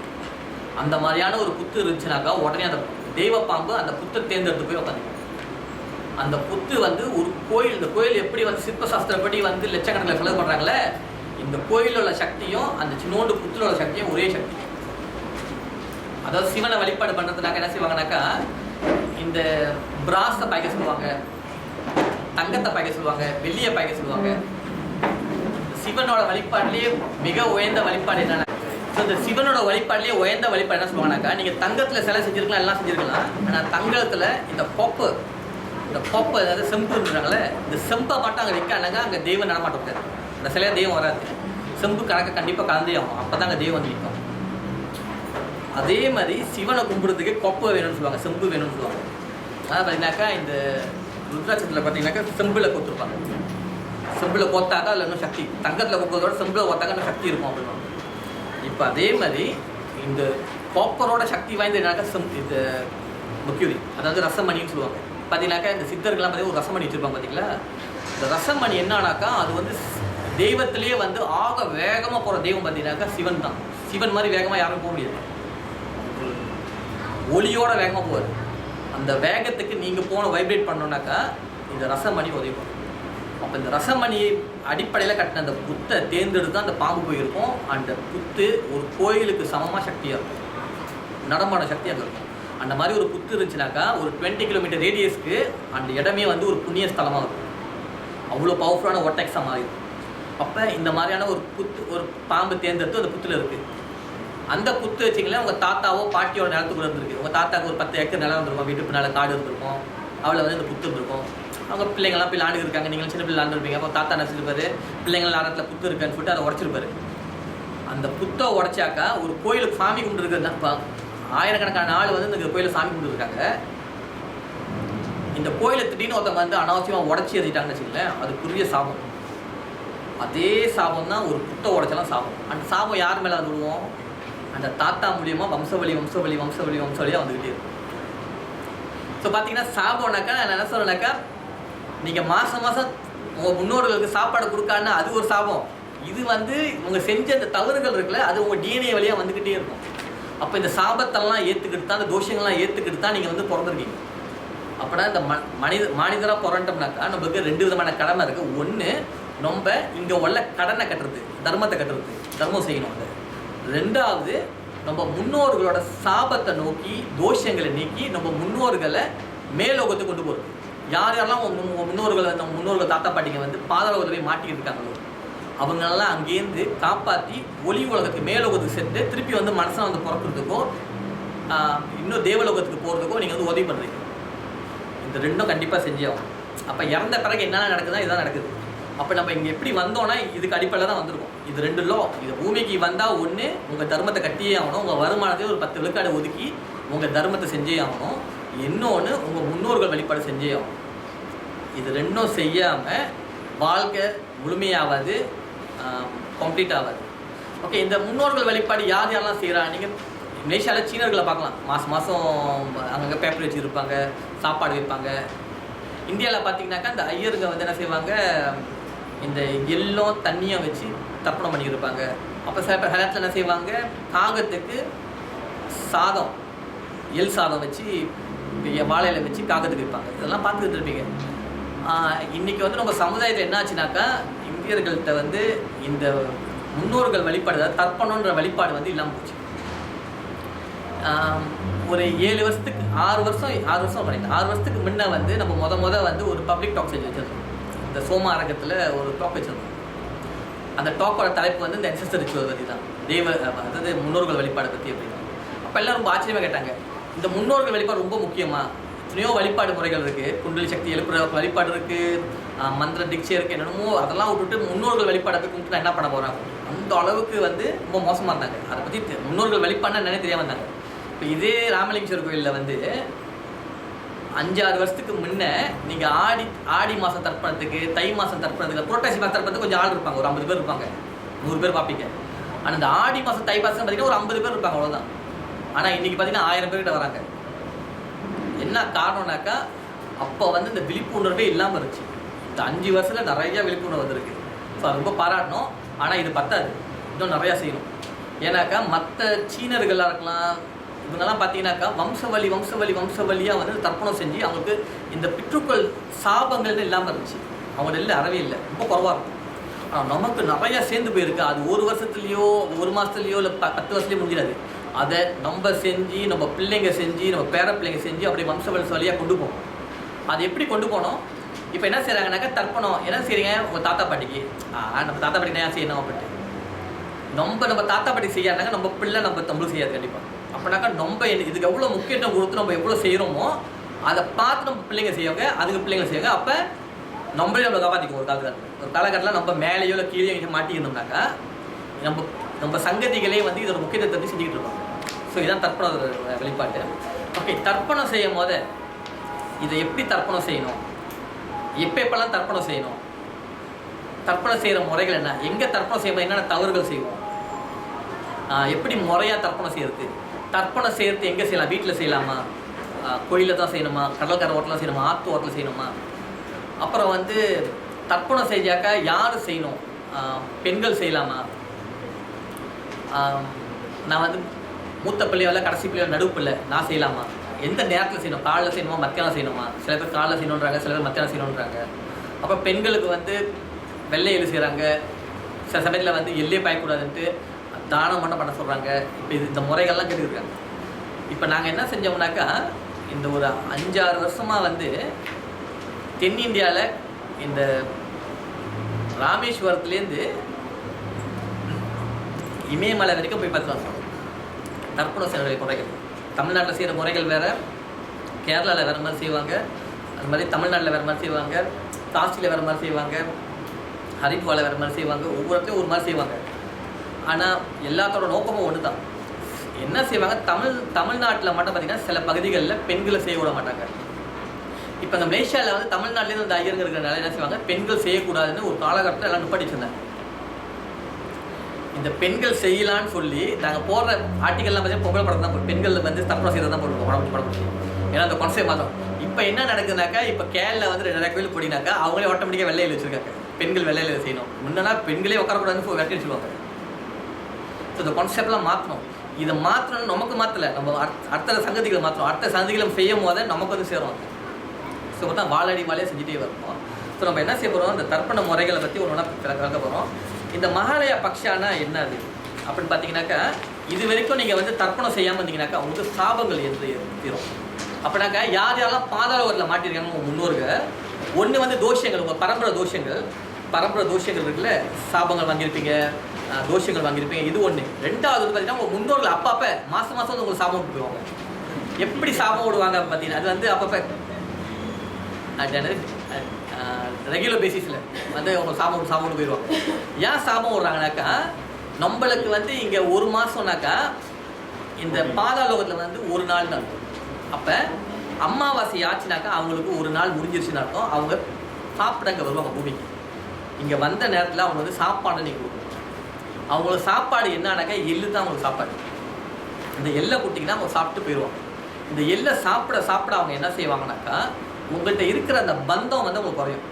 அந்த மாதிரியான ஒரு புத்து இருந்துச்சுனாக்கா உடனே அந்த தெய்வ பாம்பு அந்த புத்தை தேர்ந்தெடுத்து போய் உட்காந்துக்கும். அந்த புத்து வந்து ஒரு கோயில், இந்த கோயில் எப்படி வந்து சிற்ப சாஸ்திரப்படி வந்து லட்சக்கணக்கில் செலவு பண்ணுறாங்களே, இந்த கோயிலோட சக்தியும் அந்த சின்னோண்டு புத்தலோட சக்தியும் ஒரே சக்தி. அதாவது சிவனை வழிபாடு பண்ணுறதுனாக்க என்ன செய்வாங்கனாக்கா இந்த பிராஸை பாய்க்க சொல்லுவாங்க, தங்கத்தை பாய்க்க சொல்லுவாங்க, வெள்ளியை பாய்க்க சொல்லுவாங்க. சிவனோட வழிபாட்டிலேயே மிக உயர்ந்த வழிபாடு என்னன்னா, இந்த சிவனோட வழிபாட்டிலேயே உயர்ந்த வழிபாடு என்ன சொல்லுவாங்கனாக்கா, நீங்கள் தங்கத்தில் சிலை செஞ்சுருக்கலாம், எல்லாம் செஞ்சுருக்கலாம், ஆனால் தங்கத்தில் இந்த கொப்பு அதாவது செம்புன்றாங்களே, இந்த செம்பை மட்டும் அங்கே வைக்கானாங்க அங்கே தெய்வம் நடமாட்ட விட்டாது. அந்த சிலையை தெய்வம் வராது. செம்பு கணக்கை கண்டிப்பாக கலந்தே ஆகும், அப்போ தான் அங்கே தெய்வம் வந்து நிற்கும். அதே மாதிரி சிவனை கும்பிடுறதுக்கு கொப்பை வேணும்னு சொல்லுவாங்க, செம்பு வேணும்னு சொல்லுவாங்க. அதாவது பார்த்தீங்கன்னாக்கா இந்த ருத்ராட்சத்தில் பார்த்தீங்கன்னாக்கா செம்பில் கொத்துருப்பாங்க. செம்பில் கொத்தாக்கா அதில் இன்னும் சக்தி, தங்கத்தில் கொக்கிறதோட செம்பில் கொத்தாக்கா இன்னும் சக்தி இருக்கும் அப்படின்னு. இப்போ அதே மாதிரி இந்த காப்பரோட சக்தி வாய்ந்த என்னாக்கா இந்த மெர்க்குரி, அதாவது ரசமணின்னு சொல்லுவாங்க. பார்த்தீங்கன்னாக்கா இந்த சித்தர்கள்லாம் பார்த்தீங்கன்னா ஒரு ரசமணி வச்சுருப்பாங்க பார்த்தீங்களா. இந்த ரசமணி என்னன்னாக்கா அது வந்து தெய்வத்திலேயே வந்து ஆக வேகமாக போகிற தெய்வம் பார்த்தீங்கன்னாக்கா சிவன் தான். சிவன் மாதிரி வேகமாக யாரும் போக முடியாது. ஒளியோட வேகமாக போவார். அந்த வேகத்துக்கு நீங்கள் வைப்ரேட் பண்ணோன்னாக்கா இந்த ரசமணி உதவி பண்ணும். அப்போ இந்த ரசமணி அடிப்படையில் கட்டின அந்த புத்தை தேர்ந்தெடுத்து அந்த பாம்பு போயிருக்கும். அந்த புத்து ஒரு கோயிலுக்கு சமமாக சக்தியாக இருக்கும், நடமாட சக்தியாக இருக்கும். அந்த மாதிரி ஒரு புத்து இருந்துச்சுனாக்கா ஒரு 20 கிலோமீட்டர் ரேடியஸ்க்கு அந்த இடமே வந்து ஒரு புண்ணிய ஸ்தலமாக இருக்கும். அவ்வளோ பவர்ஃபுல்லான ஒட்டெக்ஸாக மாறிடும். அப்போ இந்த மாதிரியான ஒரு பாம்பு தேர்ந்தெடுத்து அந்த புத்தில் இருக்குது. அந்த புத்து வச்சிங்களேன், உங்கள் தாத்தாவோ பாட்டியோட நிலத்துக்குள்ள இருந்திருக்கு. உங்கள் தாத்தாவுக்கு ஒரு 10 ஏக்கர் நிலம் இருந்திருக்கும், வீட்டு பின்னால் காடு இருந்திருக்கும், அவளை வந்து இந்த புத்து இருந்திருக்கும். அவங்க பிள்ளைங்கள்லாம் போய் லாண்டு இருக்காங்க, நீங்கள் சின்ன பிள்ளை லாண்டுருப்பீங்க. அப்போ தாத்தா நினச்சிருப்பாரு பிள்ளைங்கள் லாரத்தில் புத்து இருக்கான்னு சொல்லிட்டு அதை உடச்சிருப்பாரு. அந்த புத்தை உடச்சாக்கா ஒரு கோயிலுக்கு சாமி கும்பிட்டுருக்குறது தான். இப்போ ஆயிரக்கணக்கான ஆள் வந்து இந்த கோயிலில் சாமி கும்பிட்டுருக்காங்க. இந்த கோயிலை திடீர்னு ஒருத்தவங்க வந்து அனாவசியமாக உடச்சி எழுதிட்டாங்கன்னு வச்சுக்கலேன், அதுக்குரிய சாபம். அதே சாபம் தான் ஒரு புத்தை உடச்சலாம் சாபம். அந்த சாபம் யார் மேலே வந்து விடுவோம்? அந்த தாத்தா மூலியமாக வம்சவழியாக வந்துக்கிட்டே இருக்கும். ஸோ பார்த்தீங்கன்னா சாபம்னாக்கா நான் என்ன சொல்கிறேன்னாக்கா, நீங்கள் மாதம் உங்கள் முன்னோர்களுக்கு சாப்பாடு கொடுக்கான்னா அது ஒரு சாபம். இது வந்து உங்கள் செஞ்ச அந்த தவறுகள் இருக்குல்ல, அது உங்கள் டிஎன்ஏ வழியாக வந்துக்கிட்டே இருக்கும். அப்போ இந்த சாபத்தெல்லாம் ஏற்றுக்கிட்டு தான், அந்த தோஷங்கள்லாம் ஏற்றுக்கிட்டு தான் நீங்கள் வந்து பிறந்திருக்கீங்க. அப்படின்னா இந்த மனிதராக பிறண்டோம்னாக்கா நம்மளுக்கு 2 விதமான கடமை இருக்குது. ஒன்று, நம்ம இங்கே உள்ள கடனை கட்டுறது, தர்மத்தை கட்டுறது, தர்மம் செய்யணும். அது 2வது, நம்ம முன்னோர்களோட சாபத்தை நோக்கி தோஷங்களை நீக்கி நம்ம முன்னோர்களை மேலோகத்தை கொண்டு போகிறது. யாரெல்லாம் முன்னோர்கள் தாத்தா பாட்டிங்க வந்து பாதாளத்தில் போய் மாட்டிக்கிட்டு இருக்காங்களோ அவங்களெல்லாம் அங்கேருந்து காப்பாற்றி ஒளி உலகத்துக்கு மேலோகத்துக்கு சென்று திருப்பி வந்து மனசை வந்து பிறக்கிறதுக்கோ இன்னும் தேவலோகத்துக்கு போகிறதுக்கோ நீங்கள் வந்து உதவி பண்ணுறீங்க. இந்த 2ம் கண்டிப்பாக செஞ்சே ஆகும். அப்போ இறந்த பிறகு என்னென்ன நடக்குதுன்னா இதுதான் நடக்குது. அப்போ நம்ம இங்கே எப்படி வந்தோன்னா இதுக்கு அடிப்படையில் தான் வந்திருக்கோம். இது 2 லோ. இது பூமிக்கு வந்தால் ஒன்று, உங்கள் தர்மத்தை கட்டியே ஆகணும். உங்கள் வருமானத்தையும் ஒரு 10 விழுக்காடு ஒதுக்கி உங்கள் தர்மத்தை செஞ்சே ஆகணும். இன்னொன்று, உங்கள் முன்னோர்கள் வழிபாடு செஞ்சே ஆகணும். இது 2ம் செய்யாமல் வாழ்க்கை முழுமையாகாது, கம்ப்ளீட் ஆகாது. ஓகே, இந்த முன்னோர்கள் வழிபாடு யாரெல்லாம் செய்கிறாங்க? நீங்கள் மலேசியாவில் சீனர்களை பார்க்கலாம். மாதம் அங்கங்கே பேப்பர் வச்சுருப்பாங்க, சாப்பாடு வைப்பாங்க. இந்தியாவில் பார்த்தீங்கன்னாக்கா இந்த ஐயருங்க வந்து என்ன செய்வாங்க, இந்த எள்ளும் தண்ணியும் வச்சு தர்ப்பணம் பண்ணியிருப்பாங்க. அப்போ சில நேரத்தில் என்ன செய்வாங்க, காகத்துக்கு சாதம், எள் சாதம் வச்சு வாழையில வச்சு காகத்துக்கு வைப்பாங்க. இதெல்லாம் பார்த்துக்கிட்டு இருப்பீங்க. இன்றைக்கி வந்து நம்ம சமுதாயத்தில் என்ன ஆச்சுனாக்கா, இந்தியர்கள்ட்ட வந்து இந்த முன்னோர்கள் வழிபாடு, அதாவது தர்ப்பணன்ற வழிபாடு வந்து இல்லாமல் போச்சு. ஒரு 7 வருஷத்துக்கு 6 வருஷத்துக்கு முன்னே வந்து நம்ம முத வந்து ஒரு பப்ளிக் டாக் செஞ்சு வச்சிருந்தோம். இந்த சோமாரகத்தில் ஒரு டாக் வச்சுருந்தோம். அந்த டாக்கோட தலைப்பு வந்து இந்த அன்செஸ்டர் ரிச்சுவல் பற்றி தான், அதாவது முன்னோர்கள் வழிபாடு பற்றி அப்படின்னா. அப்போ எல்லாம் ரொம்ப ஆச்சரியமாக கேட்டாங்க, இந்த முன்னோர்கள் வழிபாடு ரொம்ப முக்கியமாக? எத்தனையோ வழிபாடு முறைகள் இருக்குது, குண்டலி சக்தி எழுப்புற வழிபாடு இருக்குது, மந்திர டிக்ஷை இருக்குது, என்னென்னமோ அதெல்லாம் விட்டுட்டு முன்னோர்கள் வழிபாடை போய் கும்பிட்டு என்ன பண்ண போகிறாங்க? அந்த அளவுக்கு வந்து ரொம்ப மோசமாக இருந்தாங்க. அதை பற்றி முன்னோர்கள் வழிபாடுனா என்னன்னு தெரியாமல் இருந்தாங்க. இப்போ இதே ராமலிங்கேஸ்வரர் கோயிலில் வந்து 5-6 வருஷத்துக்கு முன்னே நீங்கள் ஆடி மாதம் தர்ப்பணத்துக்கு, தை மாதம் தர்ப்பணத்துக்கு, புரட்டாசி மாதம் தர்ப்பணத்துக்கு கொஞ்சம் ஆள் இருப்பாங்க, ஒரு 50 பேர் இருப்பாங்க, 100 பேர் பார்ப்பீங்க. ஆனால் இந்த ஆடி மாதம் தை மாதம் பார்த்தீங்கன்னா ஒரு 50 பேர் இருப்பாங்க, அவ்வளோதான். ஆனால் இன்றைக்கி பார்த்தீங்கன்னா 1000 பேர்கிட்ட வராங்க. என்ன காரணம்னாக்கா, அப்போ வந்து இந்த விழிப்புணர்வே இல்லாமல் இருந்துச்சு. இந்த 5 வருஷத்தில் நிறையா விழிப்புணர்வு வந்திருக்கு. ஸோ அது ரொம்ப பாராட்டணும். ஆனால் இது பத்தாது, இன்னும் நிறையா செய்யணும். ஏன்னாக்கா மற்ற சீனர்களாக இருக்கலாம், இவங்கெல்லாம் பார்த்தீங்கன்னாக்கா வம்சவழியாக வந்து தர்ப்பணம் செஞ்சு அவங்களுக்கு இந்த பித்ருக்கள் சாபங்கள்னு இல்லாமல் இருந்துச்சு. அவங்க இல்லை, அறவே இல்லை, ரொம்ப குறவாக இருக்கும். ஆனால் நமக்கு நிறையா சேர்ந்து போயிருக்கு. அது 1 வருஷத்துலேயோ 1 மாதத்துலேயோ இல்லை 10 வருஷத்துலேயோ முடியாது. அதை நம்ம செஞ்சு, நம்ம பிள்ளைங்க செஞ்சு, நம்ம பேர பிள்ளைங்க செஞ்சு அப்படி வழியாக கொண்டு போகணும். அது எப்படி கொண்டு போகணும்? இப்போ என்ன செய்கிறாங்கனாக்கா, தர்ப்பணம் என்ன செய்கிறீங்க உங்கள் தாத்தா பாட்டிக்கு, நம்ம தாத்தா பாட்டிக்கு என்ன செய்யணும் அப்படின்ட்டு நம்ம தாத்தா பாட்டி செய்யாதாங்க, நம்ம பிள்ளை நம்மளும் செய்யாது கண்டிப்பாக. அப்படின்னாக்கா நம்ம இதுக்கு எவ்வளோ முக்கியத்துவம் கொடுத்து நம்ம எவ்வளோ செய்கிறோமோ அதை பார்த்து நம்ம பிள்ளைங்க செய்வாங்க, அதுக்கு பிள்ளைங்க செய்வாங்க. அப்போ நம்மளே நம்மளை காப்பாற்றிக்கும். ஒரு காலகட்டத்தில் நம்ம மேலேயோ இல்லை கீழே எங்கே மாட்டியிருந்தோம்னாக்கா நம்ம சங்கதிகளே வந்து இதோட முக்கியத்துவத்தை பற்றி செஞ்சுக்கிட்டு இருப்பாங்க. ஸோ இதுதான் தர்ப்பண வெளிப்பாட்டு. ஓகே, தர்ப்பணம் செய்யும் போது இதை எப்படி தர்ப்பணம் செய்யணும், எப்பெல்லாம் தர்ப்பணம் செய்யணும், தர்ப்பணம் செய்கிற முறைகள் என்ன, எங்கே தர்ப்பணம் செய்யும்போது என்னென்ன தவறுகள் செய்வோம், எப்படி முறையாக தர்ப்பணம் செய்கிறது, தர்ப்பணம் செய்கிறது எங்கே செய்யலாம், வீட்டில் செய்யலாமா, கோயிலில் தான் செய்யணுமா, கடற்கரை ஓட்டலாம் செய்யணுமா, ஆற்று ஓட்டத்தில் செய்யணுமா, அப்புறம் வந்து தர்ப்பணம் செஞ்சாக்கா யார் செய்யணும், பெண்கள் செய்யலாமா, நான் வந்து மூத்த பிள்ளையோட கடைசி பிள்ளையோட நடுவு பிள்ளை நான் செய்யலாமா, எந்த நேரத்தில் செய்யணும், காலைல செய்யணுமா மத்தியானம் செய்யணுமா, சில பேர் காலைல செய்யணுன்றாங்க, சில பேர் மத்தியானம் செய்யணுன்றாங்க. அப்போ பெண்களுக்கு வந்து வெள்ளை எள்ளு செய்கிறாங்க, சில சமயத்தில் வந்து எல்லே பாயக்கூடாதுன்ட்டு தானம் மட்டும் பண்ண சொல்கிறாங்க. இப்போ இந்த முறைகள்லாம் கேட்டுருக்காங்க. இப்போ நாங்கள் என்ன செஞ்சோம்னாக்கா, இந்த ஒரு 5-6 வருஷமாக வந்து தென்னிந்தியாவில் இந்த ராமேஸ்வரத்துலேருந்து இமயமலை வரைக்கும் போய் பார்த்து வந்தோம். தர்ப்பணம் செய்கிற முறைகள் தமிழ்நாட்டில் செய்கிற முறைகள் வேறு, கேரளாவில் வேறு மாதிரி செய்வாங்க, அது மாதிரி தமிழ்நாட்டில் வேறு மாதிரி செய்வாங்க, காசியில் வேறு மாதிரி செய்வாங்க, ஹரித்வாரில் வேறு மாதிரி செய்வாங்க, ஒவ்வொருத்தையும் ஒரு மாதிரி செய்வாங்க. ஆனால் எல்லாத்தோட நோக்கமும் ஒன்று தான். என்ன செய்வாங்க, தமிழ்நாட்டில் மட்டும் பார்த்திங்கன்னா சில பகுதிகளில் பெண்களை செய்ய விட மாட்டாங்க. இப்போ இந்த மலேசியாவில் வந்து தமிழ்நாட்டிலேருந்து அந்த ஐயருங்க இருக்கிறனால என்ன செய்வாங்க, பெண்கள் செய்யக்கூடாதுன்னு ஒரு காலகட்டத்தில் எல்லாம் நிப்பாட்டிச்சிருந்தாங்க. இந்த பெண்கள் செய்யலான்னு சொல்லி நாங்கள் போடுற ஆர்டிகல்லாம் பார்த்தீங்கன்னா பொம்பளை படம் தான், பெண்கள் வந்து தர்ப்பணம் செய்யறது தான் போட்டுருக்கோம் உடம்பு. ஏன்னா அந்த கொன்சே மாதம் இப்போ என்ன நடக்குதுனாக்கா, இப்போ கேரளா வந்து 2 கோயில் போடினாக்கா அவங்களே ஆட்டோமேட்டிக்காக வெள்ளையில் வச்சுருக்காங்க, பெண்கள் வெள்ளையில் செய்யணும். முன்னா பெண்களே உட்காரக்கூடாதுன்னு வெட்டி வச்சுருவாங்க. ஸோ இந்த கான்செப்ட்லாம் மாற்றணும். இதை மாற்றணும்னு நமக்கு மாற்றலை, நம்ம அடுத்த சங்கதிகளை மாற்றணும். அடுத்த சங்கதிகளை செய்யும் போது நமக்கு வந்து சேரும். ஸோ பார்த்தா வாழடி வாழையே செஞ்சுட்டே வருவோம். ஸோ நம்ம என்ன செய்ய போகிறோம், இந்த தர்ப்பண முறைகளை பற்றி ஒன்று கலக்க போகிறோம். இந்த மகாலய பக்ஷானா என்ன அது அப்படின்னு பார்த்தீங்கன்னாக்கா, இது வரைக்கும் நீங்கள் வந்து தர்ப்பணம் செய்யாமல் இருந்தீங்கன்னாக்கா உங்களுக்கு சாபங்கள் என்று தீரும். அப்படின்னாக்கா யார் யாரெல்லாம் பாதாளத்தில் மாட்டியிருக்காங்க உங்கள் முன்னோர்கள், ஒன்று வந்து தோஷங்கள், உங்கள் பரம்பரை தோஷங்கள் இருக்குல்ல, சாபங்கள் வாங்கியிருப்பீங்க, தோஷங்கள் வாங்கியிருப்பீங்க, இது ஒன்று. ரெண்டாவது வந்து பார்த்தீங்கன்னா உங்கள் முன்னோர்கள் அப்பப்போ மாதம் வந்து உங்களுக்கு சாபம் விட்டு போயிடுவாங்க. எப்படி சாபம் விடுவாங்க பார்த்தீங்கன்னா, அது வந்து அப்பப்போ ரெகுலர் பேசிஸில் வந்து அவங்க சாபம் போயிடுவாங்க. ஏன் சாபம் விடுறாங்கனாக்கா, நம்மளுக்கு வந்து இங்கே 1 மாதம்னாக்கா இந்த பாதாளோகத்தில் வந்து 1 நாள் தான் இருக்கும். அப்போ அமாவாசை ஆச்சுனாக்கா அவங்களுக்கு 1 நாள் முடிஞ்சிருச்சுன்னு அர்த்தம். அவங்க சாப்பிட அங்கே வருவாங்க பூமிக்கு. இங்கே வந்த நேரத்தில் அவங்க வந்து சாப்பாடு நீங்கள் கொடுக்கணும். அவங்களுக்கு சாப்பாடு என்னன்னாக்கா எள்ளு தான் அவங்களுக்கு சாப்பாடு. இந்த எள்ளை குட்டிங்கன்னா அவங்க சாப்பிட்டு போயிடுவாங்க. இந்த எள்ளை சாப்பிட அவங்க என்ன செய்வாங்கனாக்கா, உங்கள்கிட்ட இருக்கிற அந்த பந்தம் வந்து உங்களுக்கு குறையும்.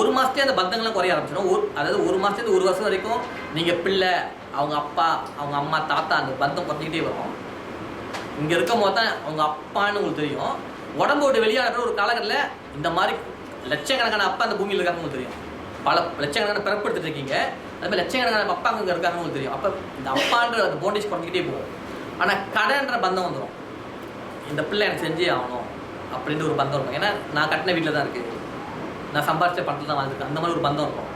1 மாதத்தே அந்த பந்தங்கள்லாம் குறைய ஆரம்பிச்சிடும். அதாவது 1 மாதத்துலேருந்து 1 வருஷம் வரைக்கும் நீங்கள் பிள்ளை, அவங்க அப்பா, அவங்க அம்மா, தாத்தா, அந்த பந்தம் குறைஞ்சிக்கிட்டே வரும். இங்கே இருக்கும் போது தான் அவங்க அப்பான்னு உங்களுக்கு தெரியும். உடம்பு விட்டு வெளியாடுற ஒரு காலகட்டத்தில் இந்த மாதிரி லட்சக்கணக்கான அப்பா அந்த பூமியில் இருக்காங்க உங்களுக்கு தெரியும். பல லட்சக்கணக்கான பிறப்படுத்திட்டு இருக்கீங்க, அது மாதிரி லட்சக்கணக்கான அப்பாங்க இங்கே இருக்காங்க உங்களுக்கு தெரியும். அப்போ இந்த அப்பான்ற அந்த போண்டேஜ் குறைஞ்சிக்கிட்டே போகும். ஆனால் கடன்ற பந்தம் வந்துடும். இந்த பிள்ளை எனக்கு செஞ்சே ஆகணும் அப்படின்ற ஒரு பந்தம் இருக்கும். ஏன்னா நான் கட்டின வீட்டில் தான் இருக்குது, நான் சம்பாரிச்ச பணத்தில் தான் வாழ்ந்துருக்கேன், அந்த மாதிரி ஒரு பந்தம் இருக்கும்.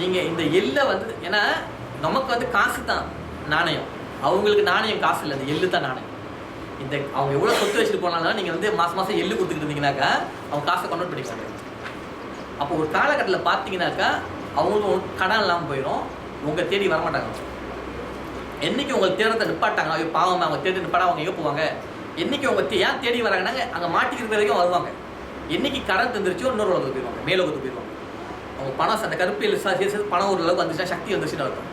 நீங்கள் இந்த எள்ளை வந்து, ஏன்னா நமக்கு வந்து காசு தான் நாணயம், அவங்களுக்கு நாணயம் காசு இல்லை, அந்த எள்ளு தான் நாணயம். இந்த அவங்க எவ்வளோ சொத்து வச்சுட்டு போனாலும் நீங்கள் வந்து மாதம் எள்ளு கொடுத்துக்கிட்டு இருந்தீங்கன்னாக்கா அவங்க காசை கன்வெர்ட் பண்ணிப்பாங்க. அப்போ ஒரு காலகட்டத்தில் பார்த்தீங்கன்னாக்கா அவங்களும் கடன் இல்லாமல் போயிடும், உங்கள் தேடி வரமாட்டாங்க. என்றைக்கு உங்கள் தேடத்தை நிப்பாட்டாங்க, ஐயோ பாவம் அவங்க தேடி நிப்பாட அவங்க எங்கே போவாங்க, என்றைக்கு அவங்க ஏன் தேடி வராங்கன்னாங்க அங்கே மாட்டிக்கிற வரைக்கும் வருவாங்க. என்றைக்கு கடன் தந்துருச்சோ இன்னொரு உலகத்துக்கு போயிடுவாங்க, மேலோகத்துக்கு போயிடுவாங்க. அவங்க பணம் அந்த கருப்பில் சேர்த்து பணம் ஒரு அளவுக்கு வந்துச்சுன்னா சக்தி வந்துச்சுன்னு இருக்கும்.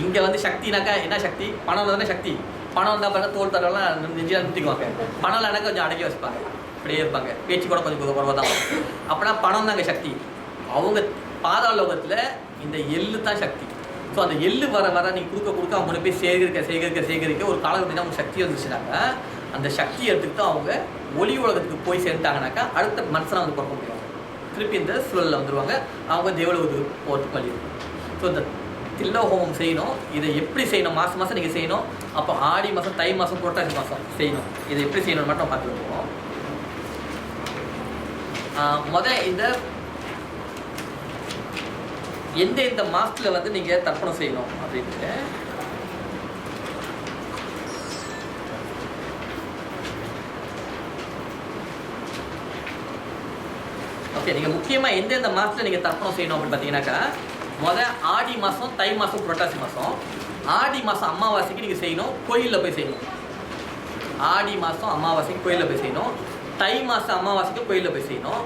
இங்கே வந்து சக்தினாக்கா என்ன சக்தி, பணம் தானே சக்தி. பணம் வந்தால் பார்த்தா தோல் தரலாம் நெஞ்சில் நிறுத்திக்குவாங்க, பணம் இல்லைனா கொஞ்சம் அடக்கி வச்சுப்பாங்க, அப்படியே இருப்பாங்க, பேச்சு கூட கொஞ்சம் குறைவாக தான். அப்படின்னா பணம் தாங்க சக்தி. அவங்க பாதாளோகத்தில் இந்த எள்ளு தான் சக்தி. ஸோ அந்த எள்ளு வர நீங்கள் கொடுக்க அவங்க போய் சேகரிக்க ஒரு காலகட்டத்தில் அவங்க சக்தி வந்துச்சுனாக்கா, அந்த சக்தியை எடுத்துக்கிட்டு அவங்க ஒளி உலகத்துக்கு போய் சேர்ந்துட்டாங்கனாக்கா அடுத்த மனுஷனாக வந்து பிறக்க முடியும். திருப்பி இந்த சூழலில் வந்துடுவாங்க, அவங்க தேவலோகத்துக்கு போகிறதுக்கு வழி இருக்கும். ஸோ இந்த தில்ல ஹோமம் செய்யணும். இதை எப்படி செய்யணும், மாதம் நீங்கள் செய்யணும். அப்போ ஆடி மாதம், தை மாதம், புரட்டாசி மாதம் செய்யணும். இதை எப்படி செய்யணும்னு மட்டும் பார்த்துட்டு போவோம். இந்த எந்த மாதத்தில் வந்து நீங்கள் தர்ப்பணம் செய்யணும் அப்படின்ட்டு ஓகே. நீங்கள் முக்கியமாக எந்தெந்த மாதத்தில் நீங்கள் தர்ப்பணம் செய்யணும் அப்படின்னு பார்த்தீங்கன்னாக்கா, ஆடி மாதம், தை மாதம், புரட்டாசி மாதம். ஆடி மாதம் அமாவாசைக்கு நீங்கள் செய்யணும், கோயிலில் போய் செய்யணும். ஆடி மாதம் அமாவாசைக்கு கோயிலில் போய் செய்யணும். தை மாதம் அமாவாசைக்கு கோயிலில் போய் செய்யணும்.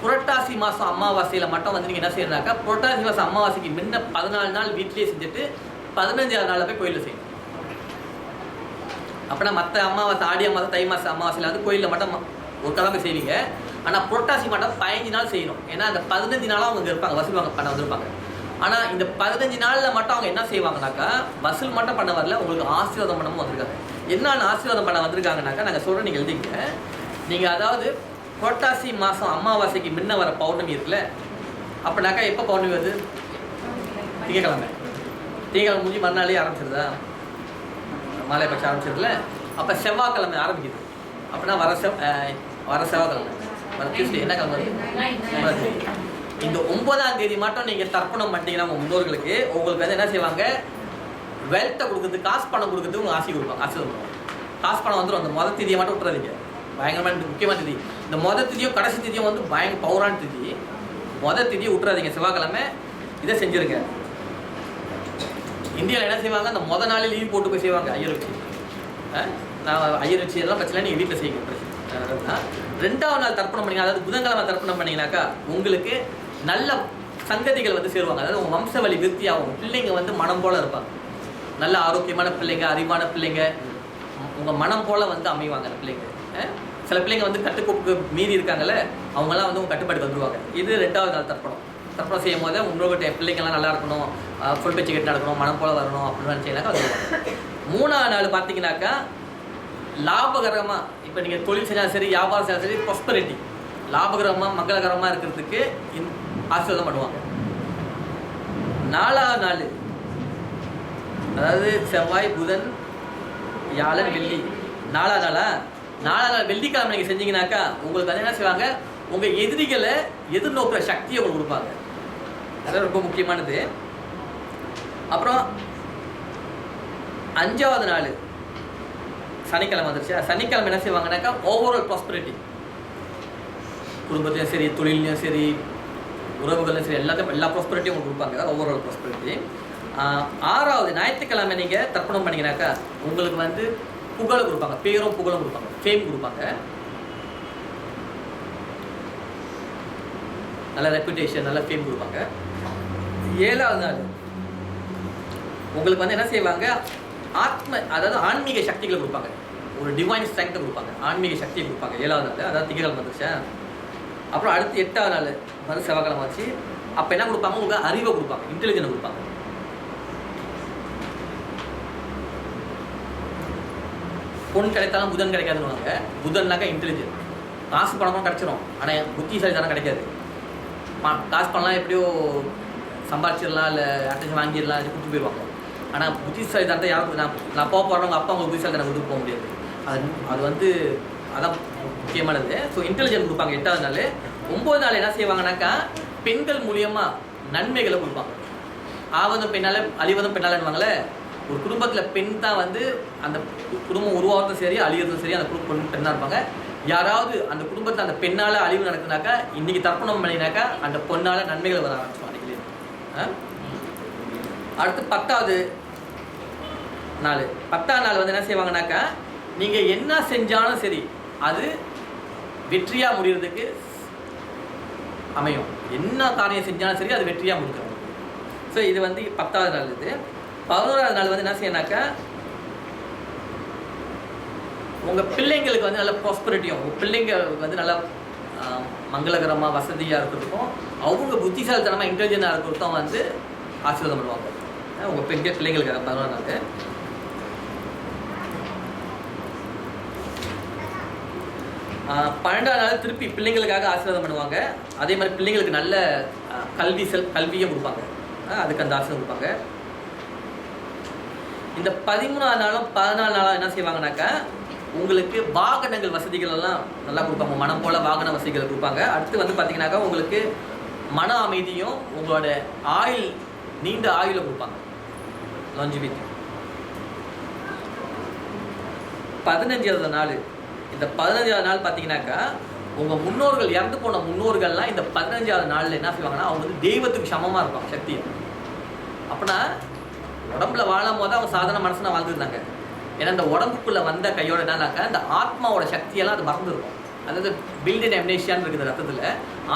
புரட்டாசி மாதம் அமாவாசையில் மட்டும் வந்து நீங்கள் என்ன செய்யணுனாக்கா, புரட்டாசி மாதம் அமாவாசைக்கு முன்ன 14 நாள் வீட்டிலேயே செஞ்சுட்டு 15ஆவது நாளில் போய் கோயிலில் செய்யணும். அப்படின்னா மற்ற அமாவாசை, ஆடி அமாவாசை, தை மாதம் அமாவாசையில் வந்து கோயிலில் மட்டும் ஒரு கதை போய் செய்வீங்க. ஆனால் புரட்டாசி மட்டும் 15 நாள் செய்யணும். ஏன்னா அந்த 15 நாளாக அவங்க இருப்பாங்க, வசூல்வாங்க பண்ண வந்திருப்பாங்க. ஆனால் இந்த 15 நாளில் மட்டும் அவங்க என்ன செய்வாங்கனாக்கா வசூல் மட்டும் பண்ண வரல, உங்களுக்கு ஆசீர்வாதம் பண்ணவும் வந்திருக்காங்க. என்னென்ன ஆசீர்வாதம் பண்ண வந்திருக்காங்கனாக்கா நாங்கள் சொல்கிறோம், நீங்கள் எழுதிங்க. நீங்கள் அதாவது புரட்டாசி மாதம் அமாவாசைக்கு முன்ன வர பௌர்ணமி இருக்குல்ல, அப்படின்னாக்கா எப்போ பௌர்ணமி வருது? திங்கக்கிழமை. திங்கக்கிழமை முடிஞ்சு மறுநாளே ஆரம்பிச்சிருதா? மாலை பட்சம் ஆரம்பிச்சிருதுல, அப்போ செவ்வாய்க்கிழமை ஆரம்பிக்குது. அப்படின்னா வர செவ்வாய்க்கிழமை, வர டியூஸ்டே என்ன கிழமை வருது? இந்த 9ஆம் தேதி மட்டும் நீங்கள் தர்ப்பணம் பண்ணிட்டீங்கன்னா உங்கள் முன்னோர்களுக்கு, உங்களுக்கு வந்து என்ன செய்வாங்க, வெல்த்தை கொடுக்குறது, காசு பணம் கொடுக்குறது, உங்களுக்கு ஆசை கொடுப்பாங்க, ஆசீர்வாதம் பண்ணுவாங்க. காசு பணம் வந்துடும். அந்த மொதல் திதியை மட்டும் விட்டுறாதீங்க, பயங்கரமான முக்கியமான திதி. இந்த மொதல் திதியும் கடைசி திதியும் வந்து பயங்கர பவரான திதி. மொதல் திதியை விட்டுறாதீங்க, செவ்வாய்க்கிழமை இதை செஞ்சுருங்க. இந்தியாவில் என்ன செய்வாங்க, அந்த மொதல் நாளே லீவ் போட்டு போய் செய்வாங்க ஐயர் வச்சு. நான் ஐயர் வச்சு எல்லாம் பிரச்சனை, நீங்கள் வீட்டில் செய்யணும் பிரச்சனை. 2ஆவது நாள் தர்ப்பணம் பண்ணிங்க, அதாவது புதன்கிழமை தர்ப்பணம் பண்ணிங்கனாக்கா உங்களுக்கு நல்ல சங்கதிகள் வந்து சேருவாங்க. அதாவது உங்கள் வம்ச வழி விருத்தி ஆகும். பிள்ளைங்க வந்து மனம் போல் இருப்பாங்க, நல்ல ஆரோக்கியமான பிள்ளைங்க, அறிவான பிள்ளைங்க, உங்கள் மனம் போல் வந்து அமைவாங்க அந்த பிள்ளைங்க. சில பிள்ளைங்க வந்து கட்டுக்கோப்புக்கு மீறி இருக்காங்கல்ல, அவங்களாம் வந்து உங்கள் கட்டுப்பாடு வந்துடுவாங்க. இது 2ஆவது நாள் தர்ப்பணம். தர்ப்பணம் செய்யும் போது உங்களோட பிள்ளைங்கள்லாம் நல்லா இருக்கணும், ஃபுல் பேச்சு கட்டு நடக்கணும், மனம் போல் வரணும் அப்படின்னு நினச்சிங்கனாக்கா வந்துடுவாங்க. 3ஆவது நாள் பார்த்தீங்கன்னாக்கா லாபகரமாக, இப்போ நீங்கள் தொழில் செஞ்சாலும் சரி, வியாபாரம் செஞ்சாலும் சரி, ப்ராஸ்பரிட்டி லாபகரமாக மங்களகரமாக இருக்கிறதுக்கு ஆசீர்வாதம் பண்ணுவாங்க. 4ஆவது நாள், அதாவது செவ்வாய், புதன், வியாழன், வெள்ளி, 4ஆவது நாள் வெள்ளிக்கிழமை நீங்கள் செஞ்சீங்கன்னாக்கா உங்களுக்கு வந்து என்ன செய்வாங்க, உங்கள் எதிரிகளை எதிர்நோக்கிற சக்தியை உங்களுக்கு கொடுப்பாங்க. அதான் ரொம்ப முக்கியமானது. அப்புறம் 5ஆவது நாள் சனிக்கிழமை வந்துருச்சு. சனிக்கிழமை என்ன செய்வாங்கன்னாக்கா ஓவரால் ப்ராஸ்பரிட்டி, குடும்பத்தையும் சரி, தொழிலையும் சரி, உறவுகளையும் சரி, எல்லா ப்ராஸ்பரிட்டியும் உங்களுக்கு கொடுப்பாங்க, ஓவரால் ப்ராஸ்பரிட்டி. 6ஆவது ஞாயிற்றுக்கிழமை நீங்கள் தர்ப்பணம் பண்ணிங்கனாக்கா உங்களுக்கு வந்து புகழை கொடுப்பாங்க, பேரும் புகழும் கொடுப்பாங்க, ஃபேம் கொடுப்பாங்க, நல்ல ரெப்யூட்டேஷன், நல்ல ஃபேம் கொடுப்பாங்க. 7ஆவது நாள் உங்களுக்கு வந்து என்ன செய்வாங்க, அதாவது ஆன்மீக சக்திகளை கொடுப்பாங்க, ஒரு டிவைன் ஸ்ட்ரென்த்தை கொடுப்பாங்க, ஆன்மீக சக்தியை கொடுப்பாங்க. 7ஆவது நாள், அதாவது திங்கக்கிழமை வந்துருச்சா. அப்புறம் அடுத்து 8ஆவது நாள் வந்து செவ்வாய்க்கிழமை வச்சு, அப்போ என்ன கொடுப்பாங்க, உங்களுக்கு அறிவை கொடுப்பாங்க, இன்டெலிஜென்ட் கொடுப்பாங்க. பொன் கிடைத்தாலும் புதன் கிடைக்காதுன்னு. புதன்னாக்கா இன்டெலிஜென்ட், காசு பணமும் கிடச்சிரும், ஆனால் புத்திசாலித்தனம் கிடைக்காது. காசு பணம்லாம் எப்படியோ சம்பாதிச்சிடலாம், இல்லை அட்டென்ஷன் வாங்கிடலாம், இது கொடுத்து போயிடுவாங்க. ஆனால் புத்திசாலித்தனத்தை யாரும் நான் போக போகிறவங்க அப்பா அவங்க புத்திசாலித்தனம் கொடுத்து போக முடியாது. அது வந்து அதான் முக்கியமானது. ஸோ இன்டெலிஜென்ட் கொடுப்பாங்க 8ஆவது நாள். 9ஆவது நாள் என்ன செய்வாங்கனாக்கா பெண்கள் மூலியமாக நன்மைகளை கொடுப்பாங்க. ஆவதும் பெண்ணால் அழிவதும் பெண்ணாலன்னுவாங்களே, ஒரு குடும்பத்தில் பெண் தான் வந்து அந்த குடும்பம் உருவாகிறதும் சரி, அழியறதும் சரி, அந்த குடும்பம் பெண்ணாக இருப்பாங்க. யாராவது அந்த குடும்பத்தில் அந்த பெண்ணால் அழிவு நடக்குதுனாக்கா, இன்றைக்கி தர்ப்பணம் பண்ணினாக்கா அந்த பொண்ணால் நன்மைகள் வர ஆரம்பிச்சோம் அன்றைக்கி. அடுத்து 10ஆவது நாள் வந்து என்ன செய்வாங்கனாக்கா, நீங்கள் என்ன செஞ்சாலும் சரி அது வெற்றியாக முடிகிறதுக்கு அமையும். என்ன காரியம் செஞ்சாலும் சரி அது வெற்றியாக முடிஞ்சிடும். ஸோ இது வந்து 10ஆவது நாள். இது 11ஆவது நாள் வந்து என்ன செய்யணாக்கா, உங்கள் பிள்ளைங்களுக்கு வந்து நல்ல ப்ராஸ்பரிட்டியும், உங்கள் பிள்ளைங்களுக்கு வந்து நல்லா மங்களகரமாக வசதியாக இருக்கிறதுக்கும், அவங்க புத்திசாலித்தனமாக இன்டெலிஜென்ட்டாக இருக்கிறதும் வந்து ஆசீர்வாதம் பண்ணுவாங்க உங்கள் பிள்ளைங்களுக்கு. 11ஆவது நாள். 12ஆவது நாள் திருப்பி பிள்ளைங்களுக்காக ஆசீர்வாதம் பண்ணுவாங்க. அதே மாதிரி பிள்ளைங்களுக்கு நல்ல கல்வியும் கொடுப்பாங்க, அதுக்கு அந்த ஆசீர்வாதம் கொடுப்பாங்க. இந்த 13ஆவது நாளும் 14 நாளும் என்ன செய்வாங்கனாக்கா, உங்களுக்கு வாகனங்கள் வசதிகள் எல்லாம் நல்லா கொடுப்பாங்க, மனம் போல வாகன வசதிகளை கொடுப்பாங்க. அடுத்து வந்து பார்த்தீங்கன்னாக்கா உங்களுக்கு மன அமைதியும் உங்களோட நீண்ட ஆயுளை கொடுப்பாங்க, லாஞ்சிவிட்டி. 15ஆவது நாள், இந்த 15ஆவது நாள் பார்த்தீங்கன்னாக்கா உங்கள் முன்னோர்கள் இறந்து போன முன்னோர்கள்லாம் இந்த 15ஆவது நாளில் என்ன செய்வாங்கன்னா அவங்க வந்து தெய்வத்துக்கு சமமாக இருப்பாங்க, சக்தி. அப்படின்னா உடம்புல வாழும் போது அவங்க சாதாரண மனசுனா வாழ்ந்துருந்தாங்க. ஏன்னா இந்த உடம்புக்குள்ளே வந்த கையோட என்னன்னாக்கா இந்த ஆத்மாவோட சக்தியெல்லாம் அது மறந்துருக்கும். அதாவது பில்டின் எம்னேஷியான்னு இருக்குது ரத்தத்தில்.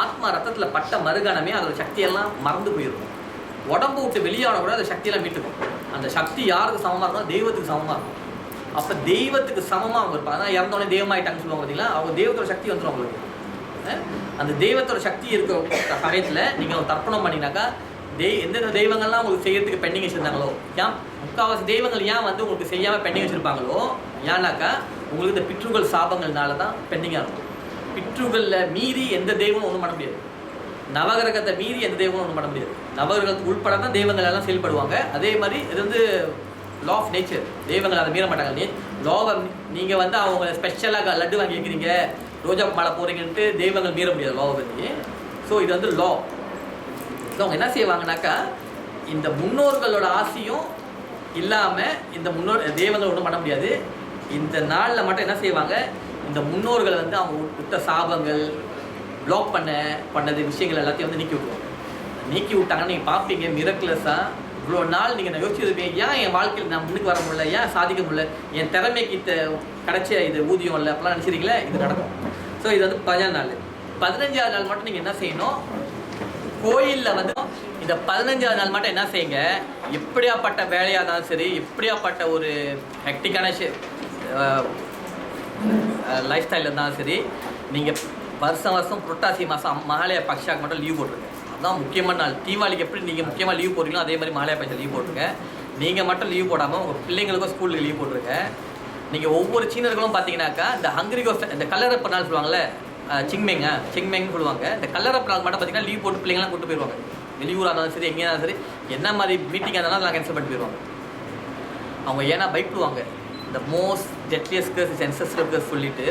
ஆத்மா ரத்தத்தில் பட்ட மறுகணமே அதோட சக்தியெல்லாம் மறந்து போயிருக்கும். உடம்பு விட்டு வெளியான கூட அந்த சக்தியெல்லாம் மீட்டுக்கும். அந்த சக்தி யாருக்கு சமமாக இருக்கும், தெய்வத்துக்கு சமமாக இருக்கும். அப்போ தெய்வத்துக்கு சமமாக அவங்க இருப்பாங்க. அதான் இறந்தோடனே தெய்வமாயிட்டாங்கன்னு சொல்லுவாங்க பார்த்தீங்களா, அவங்க தெய்வத்தோட சக்தி வந்துடும் அவங்களுக்கு. அந்த தெய்வத்தோட சக்தி இருக்கிற சமயத்தில் நீங்கள் தர்ப்பணம் பண்ணினாக்கா எந்தெந்த தெய்வங்கள்லாம் உங்களுக்கு செய்யறதுக்கு பெண்டிங் வச்சுருந்தாங்களோ, ஏன் முக்கால்வாசி தெய்வங்கள் ஏன் வந்து உங்களுக்கு செய்யாமல் பெண்டிங் வச்சுருப்பாங்களோ, ஏன்னாக்கா உங்களுக்கு இந்த பித்ருக்கள் சாபங்கள்னால தான் பெண்டிங்காக இருக்கும். பித்ருக்களில் மீறி எந்த தெய்வமும் ஒன்றும் பண்ண முடியாது. நவகிரகத்தை மீறி எந்த தெய்வமும் ஒன்றும் பண்ண முடியாது. நவகிரகத்துக்கு உட்பட தான் தெய்வங்கள் எல்லாம் செயல்படுவாங்க. அதே மாதிரி இது வந்து லா ஆஃப் நேச்சர். தெய்வங்கள் அதை மீற மாட்டாங்க. லாவை நீங்கள் வந்து அவங்க ஸ்பெஷலாக லட்டு வாங்கி வைக்கிறீங்க, ரோஜா மாலை போகிறீங்கன்ட்டு தெய்வங்கள் மீற முடியாது லாவை பற்றி. ஸோ இது வந்து லா. ஸோ அவங்க என்ன செய்வாங்கனாக்கா, இந்த முன்னோர்களோட ஆசையும் இல்லாமல் இந்த தெய்வங்கள் ஒன்றும் பண்ண முடியாது. இந்த நாளில் மட்டும் என்ன செய்வாங்க, இந்த முன்னோர்களை வந்து அவங்க விட்ட சாபங்கள், பிளாக் பண்ணது விஷயங்கள் எல்லாத்தையும் வந்து நீக்கி விட்டுருவாங்க. நீக்கி விட்டாங்கன்னு நீங்கள் பார்ப்பீங்க மிரக்குலஸாக. இவ்வளோ நாள் நீங்கள் யோசிச்சிருப்பீங்க, ஏன் என் வாழ்க்கையில் நான் முன்னுக்கு வர முடியல, ஏன் சாதிக்க முடியல, என் திறமைக்கு கிடைச்ச இது ஊதியம் இல்லை அப்படிலாம் நினச்சிருக்கீங்களே, இது நடக்கும். ஸோ இது வந்து 15 நாள். 15ஆவது நாள் மட்டும் நீங்கள் என்ன செய்யணும், கோயிலில் வந்து இந்த 15ஆவது நாள் மட்டும் என்ன செய்யுங்க, எப்படியாப்பட்ட வேலையாக இருந்தாலும் சரி, எப்படியாப்பட்ட ஒரு ஹெக்டிக்கான லைஃப் ஸ்டைல் இருந்தாலும் சரி, நீங்கள் வருஷம் புரட்டாசி மாதம் மகாலய பக்ஷாக்கு மட்டும் லீவ் போட்டுருங்க. அதுதான் முக்கியமான நாள். தீபாவளிக்கு எப்படி நீங்கள் முக்கியமாக லீவ் போடுறீங்களோ அதே மாதிரி மகாலய பக்ஷா லீவ் போட்டுருங்க. நீங்கள் மட்டும் லீவ் போடாமல் உங்கள் பிள்ளைங்களுக்கும் ஸ்கூலுக்கு லீவ் போட்டுருங்க. நீங்கள் ஒவ்வொரு சீனர்களும் பார்த்தீங்கன்னாக்கா இந்த ஹங்கரி கோஸ்ட், இந்த கல்லறப்ப நாள் சொல்லுவாங்கள்ல, சிங்மெங்னு சொல்லுவாங்க. இந்த கல்லறப்ப நாள் மட்டும் பார்த்தீங்கன்னா லீவ் போட்டு பிள்ளைங்களாம் கூட்டு போயிடுவாங்க. வெளியூராக இருந்தாலும் சரி, எங்கேயா இருந்தாலும் சரி, என்ன மாதிரி மீட்டிங்காக இருந்தாலும் அதெல்லாம் கேன்சல் பண்ணிட்டு போயிடுவாங்க. அவங்க ஏன்னா பயப்படுவாங்க. இந்த மோஸ்ட் டெட்லியஸ்ட் கர்ஸ் சென்சஸ்டல் கர்ஸ் சொல்லிட்டு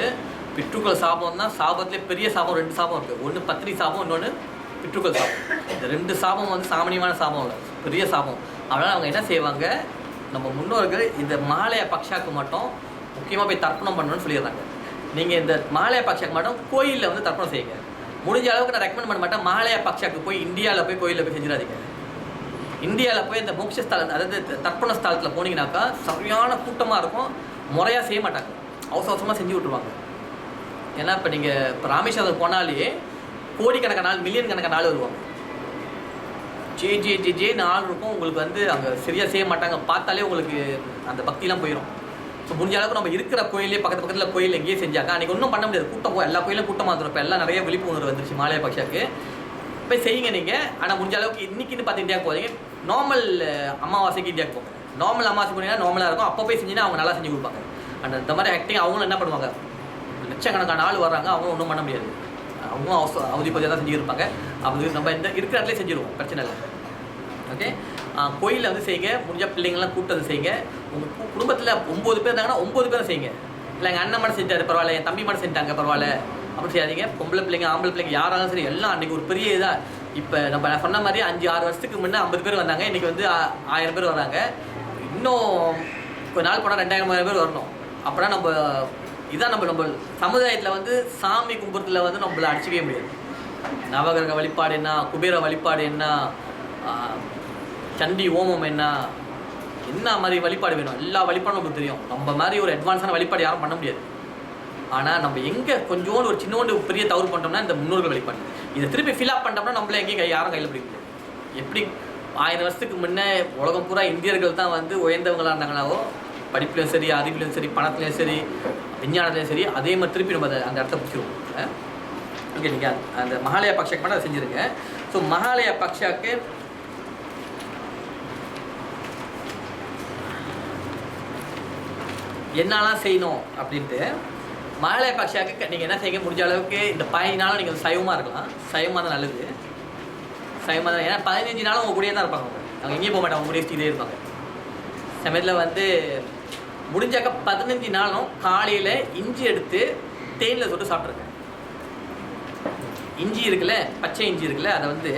பித்ருக்கள் சாபம் தான். சாபத்திலே பெரிய சாபம் 2 சாபம் இருக்குது. ஒன்று பத்னி சாபம், இன்னொன்று பித்ருக்கள் சாபம். இந்த 2 சாபம் வந்து சாமானியமான சாபம் இல்லை, பெரிய சாபம். அதனால் அவங்க என்ன செய்வாங்க, நம்ம முன்னோர்கள் இந்த மகாலய பக்ஷாக்கு மட்டும் முக்கியமாக போய் தர்ப்பணம் பண்ணணும்னு சொல்லிடுறாங்க. நீங்கள் இந்த மகாலய பக்ஷாக்கு மட்டும் கோயிலில் வந்து தர்ப்பணம் செய்யுங்க. முடிஞ்ச அளவுக்கு நான் ரெக்கமெண்ட் பண்ண மாட்டேன், மகாலய பக்ஷாக்கு போய் இந்தியாவில் போய் கோயிலில் போய் செஞ்சிடாதீங்க. இந்தியாவில் போய் இந்த மோட்சஸ்தலம், அதாவது தர்ப்பண ஸ்தலத்தில் போனீங்கன்னாக்கா சரியான கூட்டமாக இருக்கும். முறையாக செய்ய மாட்டாங்க, அவசரமாக செஞ்சு விட்ருவாங்க. ஏன்னா இப்போ ராமேஸ்வரம் போனாலே கோடிக்கணக்கான நாள், மில்லியன் கணக்கான நாள் வருவாங்க. ஜே நாள் இருக்கும். உங்களுக்கு வந்து அங்கே சரியாக செய்ய மாட்டாங்க. பார்த்தாலே உங்களுக்கு அந்த பக்திலாம் போயிடும். ஸோ முடிஞ்ச அளவுக்கு நம்ம இருக்கிற கோயிலே பக்கத்தில் கோயில் எங்கேயே செஞ்சாங்க. அன்றைக்கி ஒன்றும் பண்ண முடியாது, கூட்டம் எல்லா கோயிலும் கூட்டமாக வந்துடும். இப்போ எல்லாம் நிறைய விழிப்புணர்வு வந்துருச்சு மாலய பக்ஷாக்கு. போய் செய்யுங்க நீங்கள். ஆனால் முடிஞ்ச அளவுக்கு இன்றைக்கின்னு பார்த்து இந்தியாவுக்கு போகிறீங்க, நார்மல் அமாவாசைக்கு இந்தியாவுக்கு போங்க. நார்மல் அமாவாசை போனீங்கன்னா நார்மலாக இருக்கும். அப்போ போய் செஞ்சுன்னா அவங்க நல்லா செஞ்சு கொடுப்பாங்க. அண்ட் இந்த மாதிரி ஆக்டிங் அவங்களும் என்ன பண்ணுவாங்க, லட்சக்கணக்கான ஆள் வர்றாங்க, அவங்களும் ஒன்றும் பண்ண முடியாது. அவங்களும் அவதி பகுதியாக தான் செஞ்சுருப்பாங்க. அப்படி நம்ம இந்த இருக்கிற இடத்துல செஞ்சுருவோம், பிரச்சனை இல்லை. ஓகே, கோயிலில் வந்து செய்யுங்க. முடிஞ்சால் பிள்ளைங்கள்லாம் கூட்டத்தை செய்யுங்க. உங்கள் குடும்பத்தில் 9 பேர் இருந்தாங்கன்னா 9 பேரும் செய்யுங்க. இல்லை எங்கள் அண்ணன் மட்டும் செஞ்சாரு பரவாயில்ல, என் தம்பி மட்டும் செஞ்சாங்க பரவாயில்ல அப்படி செய்யாதீங்க. பொம்பளை பிள்ளைங்க, ஆம்பளை பிள்ளைங்க யாராலும் சரி, எல்லாம் அன்றைக்கி ஒரு பெரிய இதாக. இப்போ நம்ம சொன்ன மாதிரி 5-6 வருஷத்துக்கு முன்னே 50 பேர் வந்தாங்க, இன்றைக்கி வந்து 1000 பேர் வராங்க. இன்னும் கொஞ்ச நாள் போனால் 2000-3000 பேர் வரணும். அப்புறம் நம்ம இதான் நம்ம சமுதாயத்தில் வந்து சாமி கும்பிட்றதுல வந்து நம்மளை அடிச்சிக்கவே முடியாது. நவகிரக வழிபாடு என்ன, குபேர வழிபாடு என்ன, சண்டி ஓமம் என்ன மாதிரி வழிபாடு வேணும், எல்லா வழிபாடும் நமக்கு தெரியும். நம்ம மாதிரி ஒரு அட்வான்ஸான வழிபாடு யாரும் பண்ண முடியாது. ஆனால் நம்ம எங்கே கொஞ்சோண்டு ஒரு சின்னோண்டு பெரிய தவறு பண்ணிட்டோம்னா இந்த முன்னோர்கள் வழிபாடு. இதை திருப்பி ஃபில்அப் பண்ணிட்டோம்னா நம்மளே எங்கேயும் யாரும் கையில் பிடிக்க முடியாது. எப்படி 1000 வருஷத்துக்கு முன்னே உலகம் பூரா இந்தியர்கள் தான் வந்து உயர்ந்தவங்களாக இருந்தாங்களாவோ, படிப்புலையும் சரி, அறிவிலையும் சரி, பணத்துலையும் சரி, விஞ்ஞானத்துலையும் சரி, அதே மாதிரி திருப்பி நம்ம அந்த இடத்த பிடிச்சிருவோம். ஓகே, நீங்கள் அந்த மகாலய பக்ஷாக்கு மட்டும் அதை செஞ்சுருங்க. ஸோ மகாலய பக்ஷாக்கு என்னெல்லாம் செய்யணும் அப்படின்ட்டு, மகாலய பக்ஷாக்கு நீங்கள் என்ன செய்ய முடிஞ்ச அளவுக்கு இந்த 15 நாளும் நீங்கள் சைவமாக இருக்கலாம். சைவமாக தான் நல்லது, சைவமாக தான். ஏன்னா 15 நாளும் உங்கள் கூடயே தான் இருப்பாங்க. அவங்க எங்கேயும் போக மாட்டாங்க, அவங்க கூடயே ஸ்டீலே இருப்பாங்க. சமயத்தில் வந்து முடிஞ்சாக்க 15 நாளும் காலையில் இஞ்சி எடுத்து தேனில் தொட்டு சாப்பிட்ருங்க. இஞ்சி இருக்குல்ல, பச்சை இஞ்சி இருக்குல்ல, அதை வந்து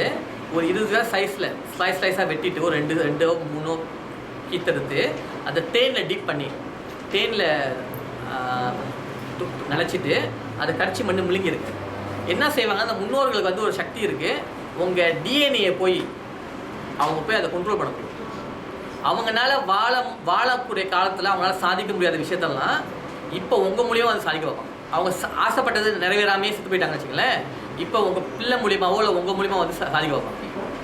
ஒரு 20 சைஸில் ஸ்லைஸாக வெட்டிட்டு ஒரு 2-3 கீத்தெடுத்து அதை தேனில் டீப் பண்ணி தேனில் நினச்சிட்டு அதை கடிச்சு மண்ணு முழுங்கிருக்கு. என்ன செய்வாங்க, அந்த முன்னோர்களுக்கு வந்து ஒரு சக்தி இருக்குது. உங்கள் டிஎன்ஏயை போய் அவங்க போய் அதை கண்ட்ரோல் பண்ண முடியும். அவங்களால வாழக்கூடிய காலத்தில் அவங்களால சாதிக்க முடியாத விஷயத்தெல்லாம் இப்போ உங்கள் மூலியமாக அதை சாதிக்க வைப்பாங்க. அவங்க ஆசைப்பட்டது நிறைவேறாமே செத்து போயிட்டாங்கன்னு வச்சுங்களேன், இப்போ உங்கள் பிள்ளை மூலியமாவோ இல்லை உங்கள் மூலியமாக வந்து சாதிக்க வைப்பாங்க.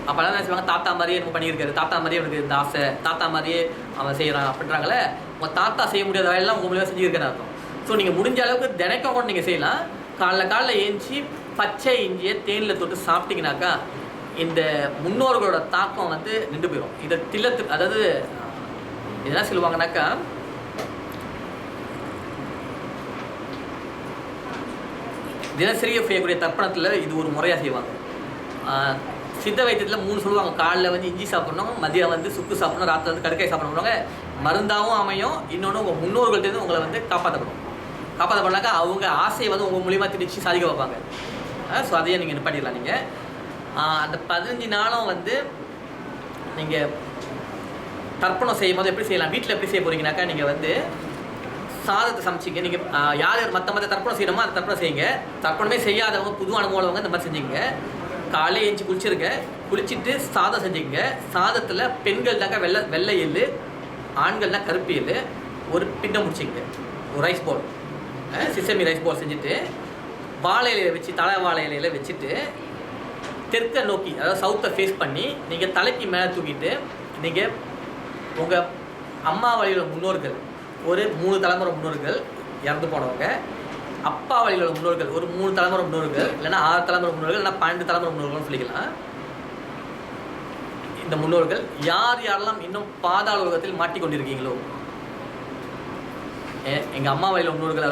அப்போலாம் என்ன செய்வாங்க, தாத்தா மாதிரியே நம்ம பண்ணியிருக்காரு, தாத்தா மாதிரியே எனக்கு இந்த ஆசை, தாத்தா மாதிரியே அவன் செய்கிறான் அப்படின்றாங்களே. உங்கள் தாத்தா செய்ய முடியாத வேலையெல்லாம் உங்கள் மூலியமாக செஞ்சுருக்கேன்னு அர்த்தம். ஸோ நீங்கள் முடிஞ்ச அளவுக்கு தினைக்கும் கூட நீங்கள் செய்யலாம். காலைல ஏஞ்சி பச்சை இஞ்சியை தேனில் தொட்டு சாப்பிட்டீங்கன்னாக்கா இந்த முன்னோர்களோட தாக்கம் வந்து நின்று போயிடும். இதை அதாவது என்ன சொல்லுவாங்கன்னாக்கா, தினசரி செய்யக்கூடிய தர்ப்பணத்தில் இது ஒரு முறையாக செய்வாங்க. சித்த வைத்தியத்தில் 3 சொல்லுவாங்க. காலைல வந்து இஞ்சி சாப்பிட்ணும், மதியம் வந்து சுக்கு சாப்பிடணும், ராத்திரி வந்து கடுக்காய் சாப்பிடணுவாங்க. மருந்தாகவும் அமையும். இன்னொன்று உங்கள் முன்னோர்கள்ட்டேருந்து உங்களை வந்து காப்பாற்றப்படனாக்கா அவங்க ஆசையை வந்து உங்கள் மூலியமாக திணிச்சு சாதிக்க வைப்பாங்க. ஸோ அதையே நீங்கள் நிப்பாட்டிடலாம். நீங்கள் அந்த 15 நாளும் வந்து நீங்கள் தர்ப்பணம் செய்யும் போது எப்படி செய்யலாம், வீட்டில் எப்படி செய்ய போகிறீங்கனாக்கா, நீங்கள் வந்து சாதத்தை சமைச்சிங்க. நீங்கள் யார் யார் மற்ற தர்ப்பணம் செய்யணுமோ அந்த தர்ப்பணம் செய்யுங்க. தர்ப்பணமே செய்யாதவங்க, புது அனுபவம் இந்த மாதிரி செஞ்சுங்க. காலையில் எழுந்து குளிச்சிருங்க, குளிச்சுட்டு சாதம் செஞ்சுங்க. சாதத்தில் பெண்கள் தாங்க வெள்ளை எள்ளு, ஆண்கள்னா கருப்பு எள்ளு, ஒரு பின்னம் முடிச்சிங்க. ஒரு rice Pavul, sesame rice Pavul செஞ்சுட்டு வாழை இலையை வச்சு, தலை வாழை இலையில வச்சுட்டு தெற்க நோக்கி, அதாவது சவுத்தை ஃபேஸ் பண்ணி நீங்கள் தலைக்கு மேலே தூக்கிட்டு, நீங்கள் உங்கள் அம்மா வழியில் முன்னோர்கள் ஒரு 3 தலைமுறை முன்னோர்கள் இறந்து போனவங்க, அப்பா வழியில் உள்ள முன்னோர்கள் ஒரு 3 தலைமுறை முன்னோர்கள், இல்லைன்னா 6 தலைமுறை முன்னோர்கள், இல்லைன்னா 12 தலைமுறை முன்னோர்கள்னு சொல்லிக்கலாம். இந்த முன்னோர்கள் யார் யாரெல்லாம் இன்னும் பாதாள உலகத்தில் மாட்டிக்கொண்டிருக்கீங்களோ, எங்கள் அம்மா வழியில் முன்னோர்கள்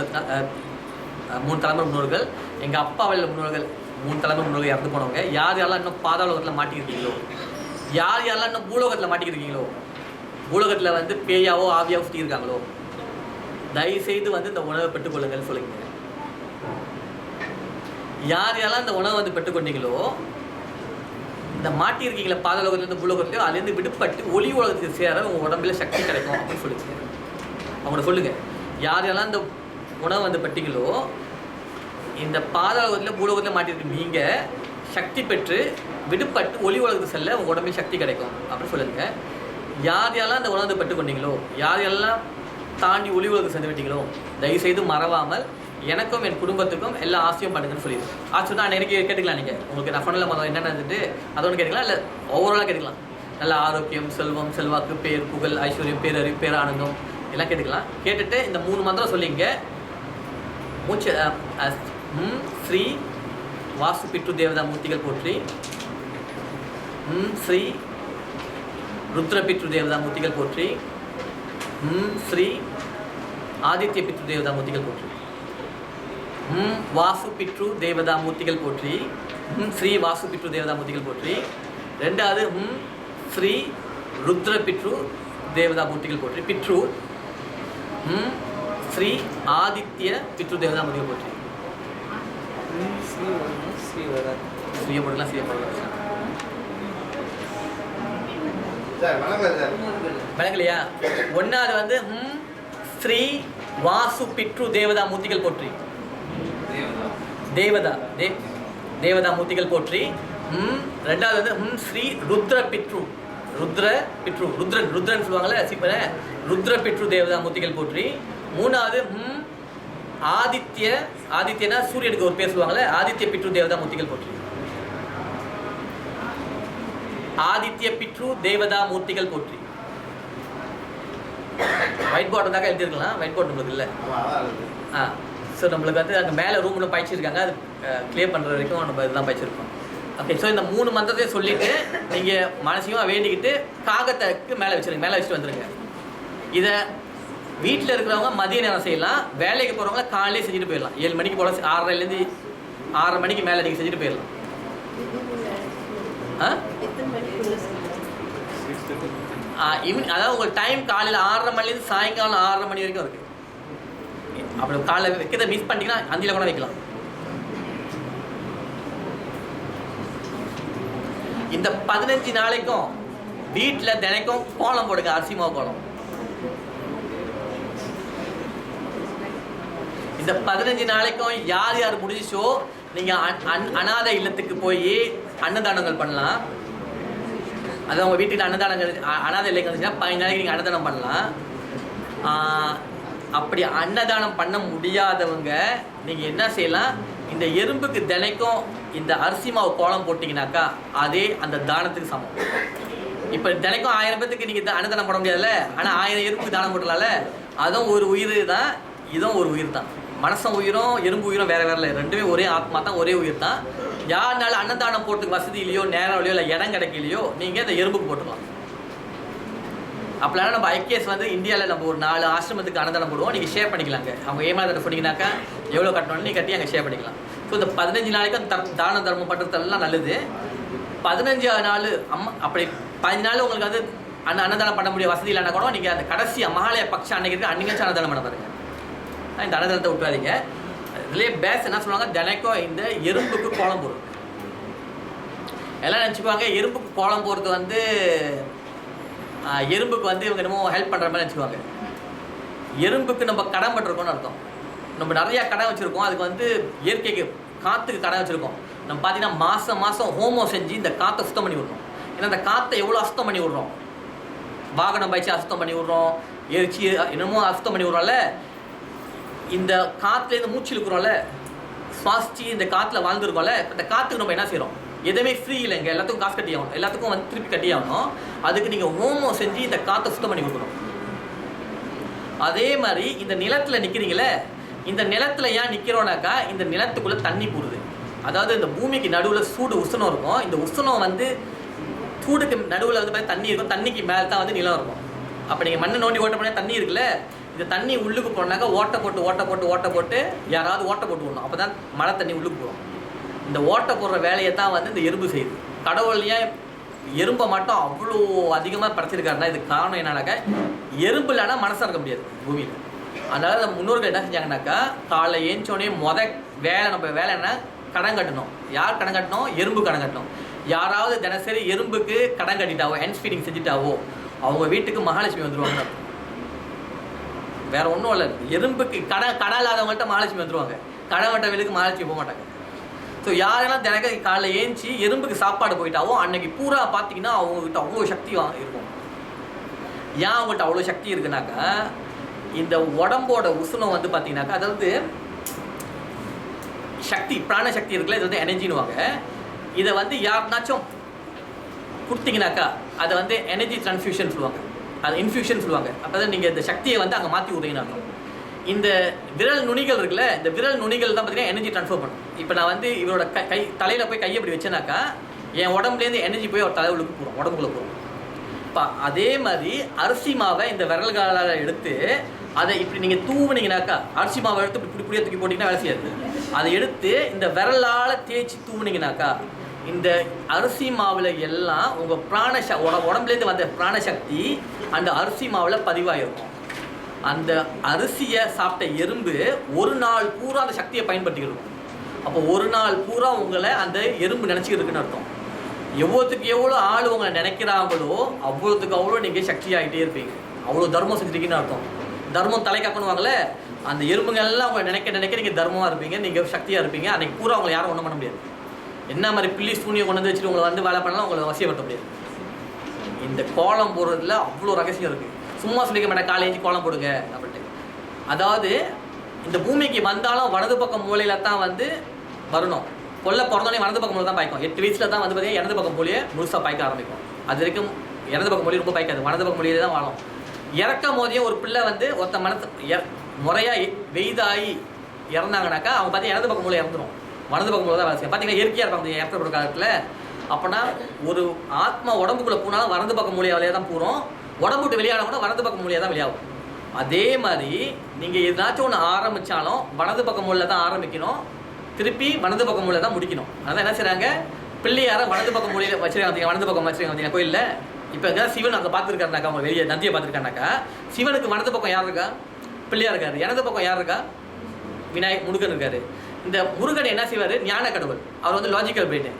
3 தலைமுறை முன்னோர்கள், எங்கள் அப்பா வழியில் முன்னோர்கள் 3 தலைமுறை முன்னோர்கள் இறந்து போனவங்க, யார் யாரெல்லாம் இன்னும் பாதாள உலகத்தில் மாட்டிக்கிருக்கீங்களோ, யார் யாரெல்லாம் இன்னும் பூலோகத்தில் மாட்டிக்கிருக்கீங்களோ, பூலோகத்தில் வந்து பேயாவோ ஆவியாவோ சுற்றி இருக்காங்களோ, தயவுசெய்து வந்து இந்த உணவை பெற்றுக்கொள்ளுங்கன்னு சொல்லுங்க. யார் யாரெல்லாம் இந்த உணவை வந்து பெற்றுக்கொண்டீங்களோ, இந்த மாட்டியிருக்கீங்களா பாதாளோகத்துலேருந்து பூலோகத்துலையோ, அதுலேருந்து விடுபட்டு ஒளி உலகத்துக்கு சேர உங்கள் உடம்புல சக்தி கிடைக்கும் அப்படின்னு சொல்லுங்க. அவங்கள சொல்லுங்கள். யார் யாரெல்லாம் இந்த உணவை வந்து பெற்றீங்களோ, இந்த பாதாளோகத்தில் பூலோகத்தில் மாட்டியிருக்கு நீங்கள் சக்தி பெற்று விடுபட்டு ஒளி உலகத்துக்கு செல்ல உங்கள் உடம்புல சக்தி கிடைக்கும் அப்படின்னு சொல்லுங்கள். யார் யாரெல்லாம் இந்த உணவை பெற்றுக்கொண்டீங்களோ, யார் யாரெல்லாம் தாண்டி ஒளி உலகத்துக்கு சென்று விட்டீங்களோ, தயவுசெய்து மறவாமல் எனக்கும் என் குடும்பத்துக்கும் எல்லா ஆசையும் பண்ணுங்கன்னு சொல்லிடுது. ஆச்சு தான் எனக்கு கேட்டுக்கலாம். நீங்கள் உங்களுக்கு ரஃபனில் மொதல் என்னென்ன இருந்துட்டு அதோடு கேட்டுக்கலாம், இல்லை ஓவராலாக கேட்டுக்கலாம். நல்ல ஆரோக்கியம், செல்வம், செல்வாக்கு, பேர், புகழ், ஐஸ்வர்யம், பேரறிவு, பேரானந்தம் எல்லாம் கேட்டுக்கலாம். கேட்டுட்டு இந்த 3 மந்திரம் சொல்லிங்க. மூச்சு ஸ்ரீ வாசு பிட்ரு தேவதா மூர்த்திகள் போற்றி, ஸ்ரீ ருத்ர பிட்ரு தேவதா மூர்த்திகள் போற்றி, ஸ்ரீ ஆதித்ய பித்ரு தேவதா மூர்த்திகள் போற்றி, வாசு பிட்ரு தேவதா மூர்த்திகள் போற்றி, ஸ்ரீ வாசு பிட்ரு தேவதா மூர்த்திகள் போற்றி. 2வது ஸ்ரீ ருத்ர பிட்ரு தேவதா மூர்த்திகள் போற்றி. பிட்ரு ஸ்ரீ ஆதித்ய பித்ரு தேவதா மூர்த்திகள் போற்றி. ஸ்ரீய போடலாம், ஸ்ரீய போடலாம். விளங்கலையா? 1வது வந்து ஸ்ரீ வாசு பிட்ரு தேவதா மூர்த்திகள் போற்றி, தேவதா மூர்த்திகள் போற்றி. 2வது வந்து ஸ்ரீ ருத்ர பிட்ரு, ருத்ரன் சொல்லுவாங்கல்ல சீப்பர, ருத்ர பிட்ரு தேவதா மூர்த்திகள் போற்றி. 3வது ஆதித்யனா சூரியனுக்கு ஒரு பேர் சொல்லுவாங்கல்ல, ஆதித்ய பிட்ரு தேவதா மூர்த்திகள் போற்றி. ஆதித்ய பிட்ரு தேவதா மூர்த்திகள் போற்றி. ஒயிட் போர்டு தாங்க எழுதிருக்கலாம். ஒயிட் போர்டு நம்மளுக்கு இல்லை. ஸோ நம்மளுக்கு வந்து அங்கே மேலே ரூமில் பயிற்சிருக்காங்க. அது கிளியர் பண்ணுற வரைக்கும் நம்ம இதுதான் பயிற்சிருக்கோம். ஓகே. ஸோ இந்த 3 மந்திரத்தையும் சொல்லிவிட்டு நீங்கள் மனசையும் வேண்டிக்கிட்டு காகத்துக்கு மேலே வச்சுருங்க, மேலே வச்சுட்டு வந்துடுங்க. இதை வீட்டில் இருக்கிறவங்க மதிய நேரம் செய்யலாம், வேலைக்கு போகிறவங்க காலையிலே செஞ்சுட்டு போயிடலாம். 7 மணிக்கு போல, 6:30லேருந்து 6:30 மணிக்கு மேலே நீங்கள் செஞ்சுட்டு போயிடலாம். அதாவது உங்கள் டைம் காலையில் 6:30 மணிலேருந்து சாயங்காலம் 6:30 மணி வரைக்கும் இருக்குது. அப்படி காலையில் வைக்கிறத மிஸ் பண்ணிட்டீங்கன்னா அந்தியில் கூட வைக்கலாம். இந்த 15 நாளைக்கும் வீட்டில் தினைக்கும் கோலம் போடுங்க, அரிசி மாவு கோலம். இந்த 15 நாளைக்கும் யார் யார் முடிஞ்சிச்சோ நீங்கள் அநாத இல்லத்துக்கு போய் அன்னதானங்கள் பண்ணலாம். அதான் உங்கள் வீட்டில் அநாத இல்லைங்க இருந்துச்சுன்னா 15 நாளைக்கு நீங்கள் அன்னதானம் பண்ணலாம். அப்படி அன்னதானம் பண்ண முடியாதவங்க நீங்கள் என்ன செய்யலாம், இந்த எறும்புக்கு தினைக்கும் இந்த அரிசி மாவு கோலம் போட்டிங்கனாக்கா அதே அந்த தானத்துக்கு சமம். இப்போ தினைக்கும் 1000 பேத்துக்கு நீங்கள் அன்னதானம் பண்ண முடியாதுல்ல, ஆனால் 1000 எறும்புக்கு தானம் போடலாம்ல. அதுவும் ஒரு உயிர் தான், இதுவும் ஒரு உயிர் தான். மனசம் உயிரும் எறும்பு உயிரும் வேறு வேறு இல்லை, ரெண்டுமே ஒரே ஆத்மா தான், ஒரே உயிர் தான். யாருனால அன்னதானம் போட்டுக்கு வசதி இல்லையோ, நேரம் இல்லையோ, இல்லை இடம் கிடைக்கலையோ, நீங்கள் இந்த எறும்புக்கு போட்டுக்கலாம். அப்போலாம் நம்ம ஐகேஎஸ் வந்து இந்தியாவில் நம்ம ஒரு 4 ஆசிரமத்துக்கு அன்னதானம் போடுவோம். நீங்கள் ஷேர் பண்ணிக்கலாங்க. அவங்க ஏமாதத்தை சொன்னீங்கன்னாக்கா எவ்வளோ கட்டணும்னு நீங்கள் கட்டி அங்கே ஷேர் பண்ணிக்கலாம். ஸோ இந்த 15 நாளைக்கு அந்த தான தர்மம் பண்ணுறதெல்லாம் நல்லது. 15ஆவது நாள் அப்படி 15 நாள் உங்களுக்கு வந்து அன்னதானம் பண்ண முடிய வசதி இல்லைன்னா கூட நீங்கள் அந்த கடைசி மகாலய பட்சம் அன்னைக்கு இருக்க அன்னைக்கு அன்னதானம் பண்ண பாருங்க. இந்த அன்னதானத்தை விட்டுறாதீங்க. இதுலேயே பேஸ் என்ன சொல்லுவாங்க, தினைக்கும் இந்த எறும்புக்கு கோலம் போடுறது. எல்லாம் நினச்சிக்குவாங்க எறும்புக்கு கோலம் போடுறது வந்து எறும்புக்கு வந்து இவங்க என்னமோ ஹெல்ப் பண்ணுற மாதிரி நினச்சிக்குவாங்க. எறும்புக்கு நம்ம கடன் பண்ணிருக்கோம்னு அர்த்தம். நம்ம நிறையா கடன் வச்சுருக்கோம். அதுக்கு வந்து இயற்கைக்கு காற்றுக்கு கடன் வச்சுருக்கோம். நம்ம பார்த்தீங்கன்னா மாதம் ஹோமம் செஞ்சு இந்த காற்றை சுத்தம் பண்ணி விட்றோம். ஏன்னா அந்த காற்றை எவ்வளோ அசுத்தம் பண்ணி விட்றோம், வாகனம் பயிற்சி அசுத்தம் பண்ணி விட்றோம், எரிச்சி என்னமோ அசுத்தம் பண்ணி விட்றோம்ல. இந்த காற்றுலேருந்து மூச்சு இழுக்கிறோம்ல, சுவாசிச்சு இந்த காற்றுல வாழ்ந்துருக்கோம்ல. இந்த காற்றுக்கு நம்ம என்ன செய்கிறோம், எதுவுமே ஃப்ரீ இல்லைங்க, எல்லாத்துக்கும் காசு கட்டி ஆகணும், எல்லாத்துக்கும் வந்து திருப்பி கட்டி ஆகணும். அதுக்கு நீங்கள் ஹோமம் செஞ்சு இந்த காற்றை சுத்தம் பண்ணி கொடுக்கணும். அதே மாதிரி இந்த நிலத்தில் நிற்கிறீங்களே, இந்த நிலத்தில் ஏன் நிற்கிறோன்னாக்கா இந்த நிலத்துக்குள்ளே தண்ணி போடுது. அதாவது இந்த பூமிக்கு நடுவில் சூடு உஷ்ணம் இருக்கும். இந்த உஷ்ணம் வந்து சூடுக்கு நடுவில் வந்து பார்த்தா தண்ணி இருக்கும், தண்ணிக்கு மேலே தான் வந்து நிலம் இருக்கும். அப்போ நீங்கள் மண்ணை நோண்டி ஓட்ட பண்ணால் தண்ணி இருக்குல்ல, இந்த தண்ணி உள்ளுக்கு போனாக்கா ஓட்டை போட்டு யாராவது ஓட்டை போட்டு விடணும். அப்போ தான் மழை தண்ணி உள்ளுக்கு போகும். இந்த ஓட்டை போடுற வேலையை தான் வந்து இந்த எறும்பு செய்யுது. கடவுள் ஏன் எறும்பை மட்டும் அவ்வளோ அதிகமாக படைச்சிருக்காருன்னா இதுக்கு காரணம் என்னன்னாக்கா, எறும்பு இல்லைன்னா மனசாக இருக்க முடியாது பூமியில். அதனால் நம்ம முன்னோர்கள் என்ன செஞ்சாங்கன்னாக்கா, காலை ஏஞ்சோடனே வேலை நம்ம வேலை என்ன, கடன் கட்டணும். யார் கடன் கட்டணும், எறும்பு கடன் கட்டணும். யாராவது தினசரி எறும்புக்கு கடன் கட்டிட்டாவோ, ஹென்ஸ் ஃபீடிங் செஞ்சுட்டாவோ, அவங்க வீட்டுக்கு மகாலட்சுமி வந்துடுவாங்க. வேற ஒன்றும் இல்லை, எறும்புக்கு கடன் இல்லாதவங்கள்ட்ட மகாலட்சுமி வந்துடுவாங்க. கடன் கட்ட வீட்டுக்கு மகாலட்சுமி போக மாட்டாங்க. ஸோ யாரெல்லாம் தினக்க காலைல ஏஞ்சி எறும்புக்கு சாப்பாடு போயிட்டாவோ அன்னைக்கு பூரா பார்த்தீங்கன்னா அவங்ககிட்ட அவ்வளோ சக்தி இருக்கும். ஏன் அவங்கள்ட்ட அவ்வளோ சக்தி இருக்குனாக்கா, இந்த உடம்போட உஷ்ணம் வந்து பார்த்தீங்கன்னாக்கா, அதாவது சக்தி, பிராண சக்தி இருக்குல்ல, இது வந்து எனர்ஜின்னுவாங்க. இதை வந்து யாருனாச்சும் கொடுத்தீங்கன்னாக்கா அதை வந்து எனர்ஜி ட்ரான்ஸ்ஃபியூஷன் சொல்லுவாங்க, அது இன்ஃபியூஷன் சொல்லுவாங்க. அப்போ தான் நீங்கள் இந்த சக்தியை வந்து அங்கே மாற்றி விடுறீங்கன்னு. இந்த விரல் நுனிகள் இருக்குல்ல, இந்த விரல் நுனிகள் தான் பார்த்தீங்கன்னா எனர்ஜி ட்ரான்ஸ்ஃபர் பண்ணும். இப்போ நான் வந்து இவரோட தலையில் போய் கையை இப்படி வச்சேனாக்கா என் உடம்புலேருந்து எனர்ஜி போய் அவர் தலைவுக்கு போகிறோம், உடம்புக்குள்ளே போகிறோம். இப்போ அதே மாதிரி அரிசி மாவை இந்த விரல்களால் எடுத்து அதை இப்படி நீங்கள் தூவுனீங்கனாக்கா, அரிசி மாவை எடுத்து இப்படி இப்படியே தூக்கி போட்டிங்கன்னா வேலை செய்யாது. அதை எடுத்து இந்த விரலால் தேய்ச்சி தூவுனீங்கனாக்கா இந்த அரிசி மாவில் எல்லாம் உங்கள் உடம்புலேருந்து வந்த பிராணசக்தி அந்த அரிசி மாவில் பதிவாகிருக்கும். அந்த அரிசியை சாப்பிட்ட எறும்பு ஒரு நாள் பூரா அந்த சக்தியை பயன்படுத்திக்கிட்டு. அப்போ ஒரு நாள் பூரா உங்களை அந்த எறும்பு நினச்சிக்கிட்டு இருக்குன்னு அர்த்தம். எவ்வளோத்துக்கு எவ்வளோ ஆள் உங்களை நினைக்கிறாங்களோ அவ்வளோத்துக்கு அவ்வளோ நீங்கள் சக்தி ஆகிட்டே இருப்பீங்க. அவ்வளோ தர்மம் செஞ்சுருக்கீங்கன்னு அர்த்தம். தர்மம் தலைக்காக்கணுவாங்களே, அந்த எறும்புங்கள்லாம் உங்களை நினைக்க நீங்கள் தர்மமாக இருப்பீங்க, நீங்கள் சக்தியாக இருப்பீங்க. அன்றைக்கி பூரா உங்களை யாரும் ஒன்றும் பண்ண முடியாது. என்ன மாதிரி பில்லி சூனியை கொண்டு வந்து வச்சுட்டு உங்களை வந்து வேலை பண்ணலாம், உங்களை வசியப்படுத்த முடியாது. இந்த கோலம் போடுறதுல அவ்வளோ ரகசியம் இருக்குது. சும்மா சொல்லிக்க மாட்டேன் காலை ஏஞ்சி கோலம் போடுங்க அப்படின்ட்டு. அதாவது இந்த பூமிக்கு வந்தாலும் வலது பக்கம் மூலையில தான் வந்து வரணும். பிறந்தோடனே வலது பக்கம் மூலை தான் பாய்க்கும். 8 வயசுல தான் வந்து பார்த்தீங்கன்னா இடது பக்கம் மூலையே முழுசாக பாய்க்க ஆரம்பிக்கும். அது வரைக்கும் இடது பக்கம் மொழி ரொம்ப பாய்க்காது, வலது பக்கம் மொழியிலே தான் வாழும். இறக்கும் போதே ஒரு பிள்ளை வந்து ஒருத்த மனசு முறையாக வெய்தாகி இறந்தாங்கனாக்கா அவங்க பார்த்தீங்கன்னா இடது பக்கம் மூலை இறந்துடும், வலது பக்கம் மூலை தான் வேலை செய்யும். பார்த்தீங்கன்னா இயற்கையாக இருப்பாங்க இறக்கப்படுற காலத்தில். அப்போனா ஒரு ஆத்மா உடம்புக்குள்ளே போனாலும் வலது பக்கம் மூலையாலே தான் போகிறோம், உடம்பு விட்டு வெளியானா கூட வலது பக்கம் மூலையாக தான் வெளியாகும். அதே மாதிரி நீங்கள் ஏதாச்சும் ஒன்று ஆரம்பித்தாலும் வலது பக்கம் மூலையில் தான் ஆரம்பிக்கணும், திருப்பி வலது பக்கம் மூலையில் தான் முடிக்கணும். அதான் என்ன செய்கிறாங்க, பிள்ளையாரை வலது பக்கம் மூலையில் வச்சுருக்காங்க, வலது பக்கம் வச்சுருக்காங்க பார்த்தீங்கன்னா கோயிலில். இப்போ எதாவது சிவன் அங்கே பார்த்துருக்காருனாக்கா, அவங்க வெளியே நந்தியை பார்த்துருக்காருனாக்கா, சிவனுக்கு வலது பக்கம் யார் இருக்கா, பிள்ளையார் இருக்காரு. இடது பக்கம் யார் இருக்கா, முருகன் இருக்காரு. இந்த முருகன் என்ன செய்வார், ஞான கடவுள், அவர் வந்து லாஜிக்கல் பிரெயின்.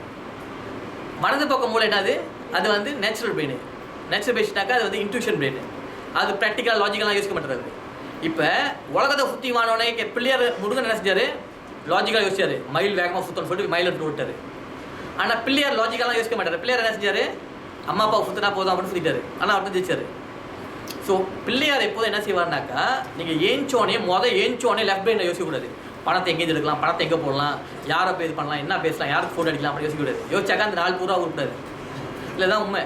வலது பக்கம் மூலை என்னது, அது வந்து நேச்சுரல் பிரெயின். நேச்சுரல் பிரெயின்னாக்கா அது வந்து இன்ட்யூஷன் பிரெயின், அது ப்ராக்டிக்கலாக லாஜிக்கலாக யோசிக்க மாட்டாரு. இப்போ உலகத்தை சுற்றி வானோடனே பிள்ளையார் முருகன் என்ன செஞ்சார், லாஜிக்கலாக யோசிச்சார், மயில் வேகமாக சுத்தம்னு சொல்லிட்டு மயில் எடுத்து விட்டார். ஆனால் பிள்ளையார் லாஜிக்கலாக யோசிக்க மாட்டார். பிள்ளையார் என்ன செஞ்சார், அம்மா அப்பாவை சுற்றினா போதும் அப்படின்னு சொல்லிட்டாரு. ஆனால் அவர் ஜெயிச்சார். ஸோ பிள்ளையார் எப்போதும் என்ன செய்வார்னாக்கா, நீங்கள் ஏஞ்சோடனே லெஃப்ட் பிரெயினில் யோசிக்கக்கூடாது. பணத்தை எங்கே எடுக்கலாம், பணத்தை எங்கே போடலாம், யாரை போய் இது பண்ணலாம், என்ன பேசலாம், யாருக்கு ஃபோட்டோ அடிக்கலாம் அப்படின்னு யோசிக்கக்கூடாது. யோசிச்சாக்கா அந்த நாள் பூரா விட்டாது. இல்லை தான் உண்மை.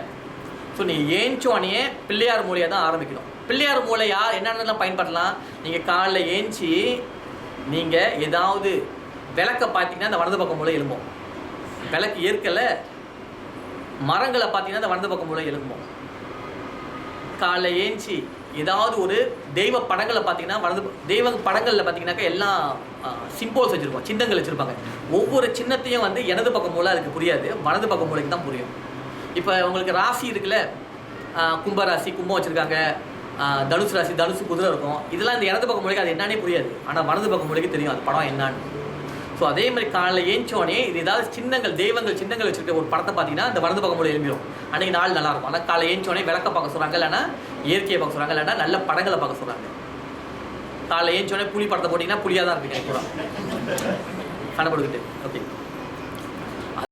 ஸோ நீங்கள் ஏஞ்சோடனே பிள்ளையார் மூலையாக தான் ஆரம்பிக்கணும். பிள்ளையார் மூலை யார் என்னென்னலாம் பயன்படுத்தலாம், நீங்கள் காலைல ஏஞ்சி நீங்கள் ஏதாவது விளக்க பார்த்தீங்கன்னா அந்த வலது பக்கம் மூலை எழும்போம். விளக்கு ஏற்கலை மரங்களை பார்த்தீங்கன்னா அந்த வலது பக்கம் மூலம் எழும்பும். காலைல ஏஞ்சி ஏதாவது ஒரு தெய்வ படங்களை பார்த்தீங்கன்னா தெய்வ படங்களில் பார்த்தீங்கன்னாக்கா எல்லாம் சிம்போல்ஸ் வச்சுருப்போம், சின்னங்கள் வச்சுருப்பாங்க. ஒவ்வொரு சின்னத்தையும் வந்து இடது பக்கம் மூலம் அதுக்கு புரியாது, வலது பக்கம் மூலைக்கு தான் புரியும். இப்போ உங்களுக்கு ராசி இருக்குல்ல, கும்பராசி கும்பம் வச்சுருக்காங்க, தனுசு ராசி தனுசு குதிரை இருக்கும். இதெல்லாம் இந்த இடது பக்கம் மூலைக்கு அது என்னன்னே புரியாது, ஆனால் வலது பக்கம் மூலைக்கு தெரியும் அது படம் என்னான்னு. ஸோ அதே மாதிரி காலையில் ஏஞ்சோடனே இது ஏதாவது சின்னங்கள் தெய்வங்கள் சின்னங்கள் வச்சுருக்க ஒரு படத்தை பார்த்தீங்கன்னா இந்த வலது பக்கம் மூலம் எழும்பிடும். அன்றைக்கி நாள் நல்லாயிருக்கும். ஆனால் காலையில் ஏஞ்சோடனே விளக்க பார்க்க சொல்கிறாங்க, இல்லைன்னா இயற்கையை பார்க்க சொல்கிறாங்க, இல்லைன்னா நல்ல படங்களை பார்க்க சொல்கிறாங்க. காலையில் ஏஞ்சோடனே புலி படத்தை போட்டிங்கன்னா புளியாக தான் இருப்பீங்க கூட கணப்படுக்கிட்டு. ஓகே.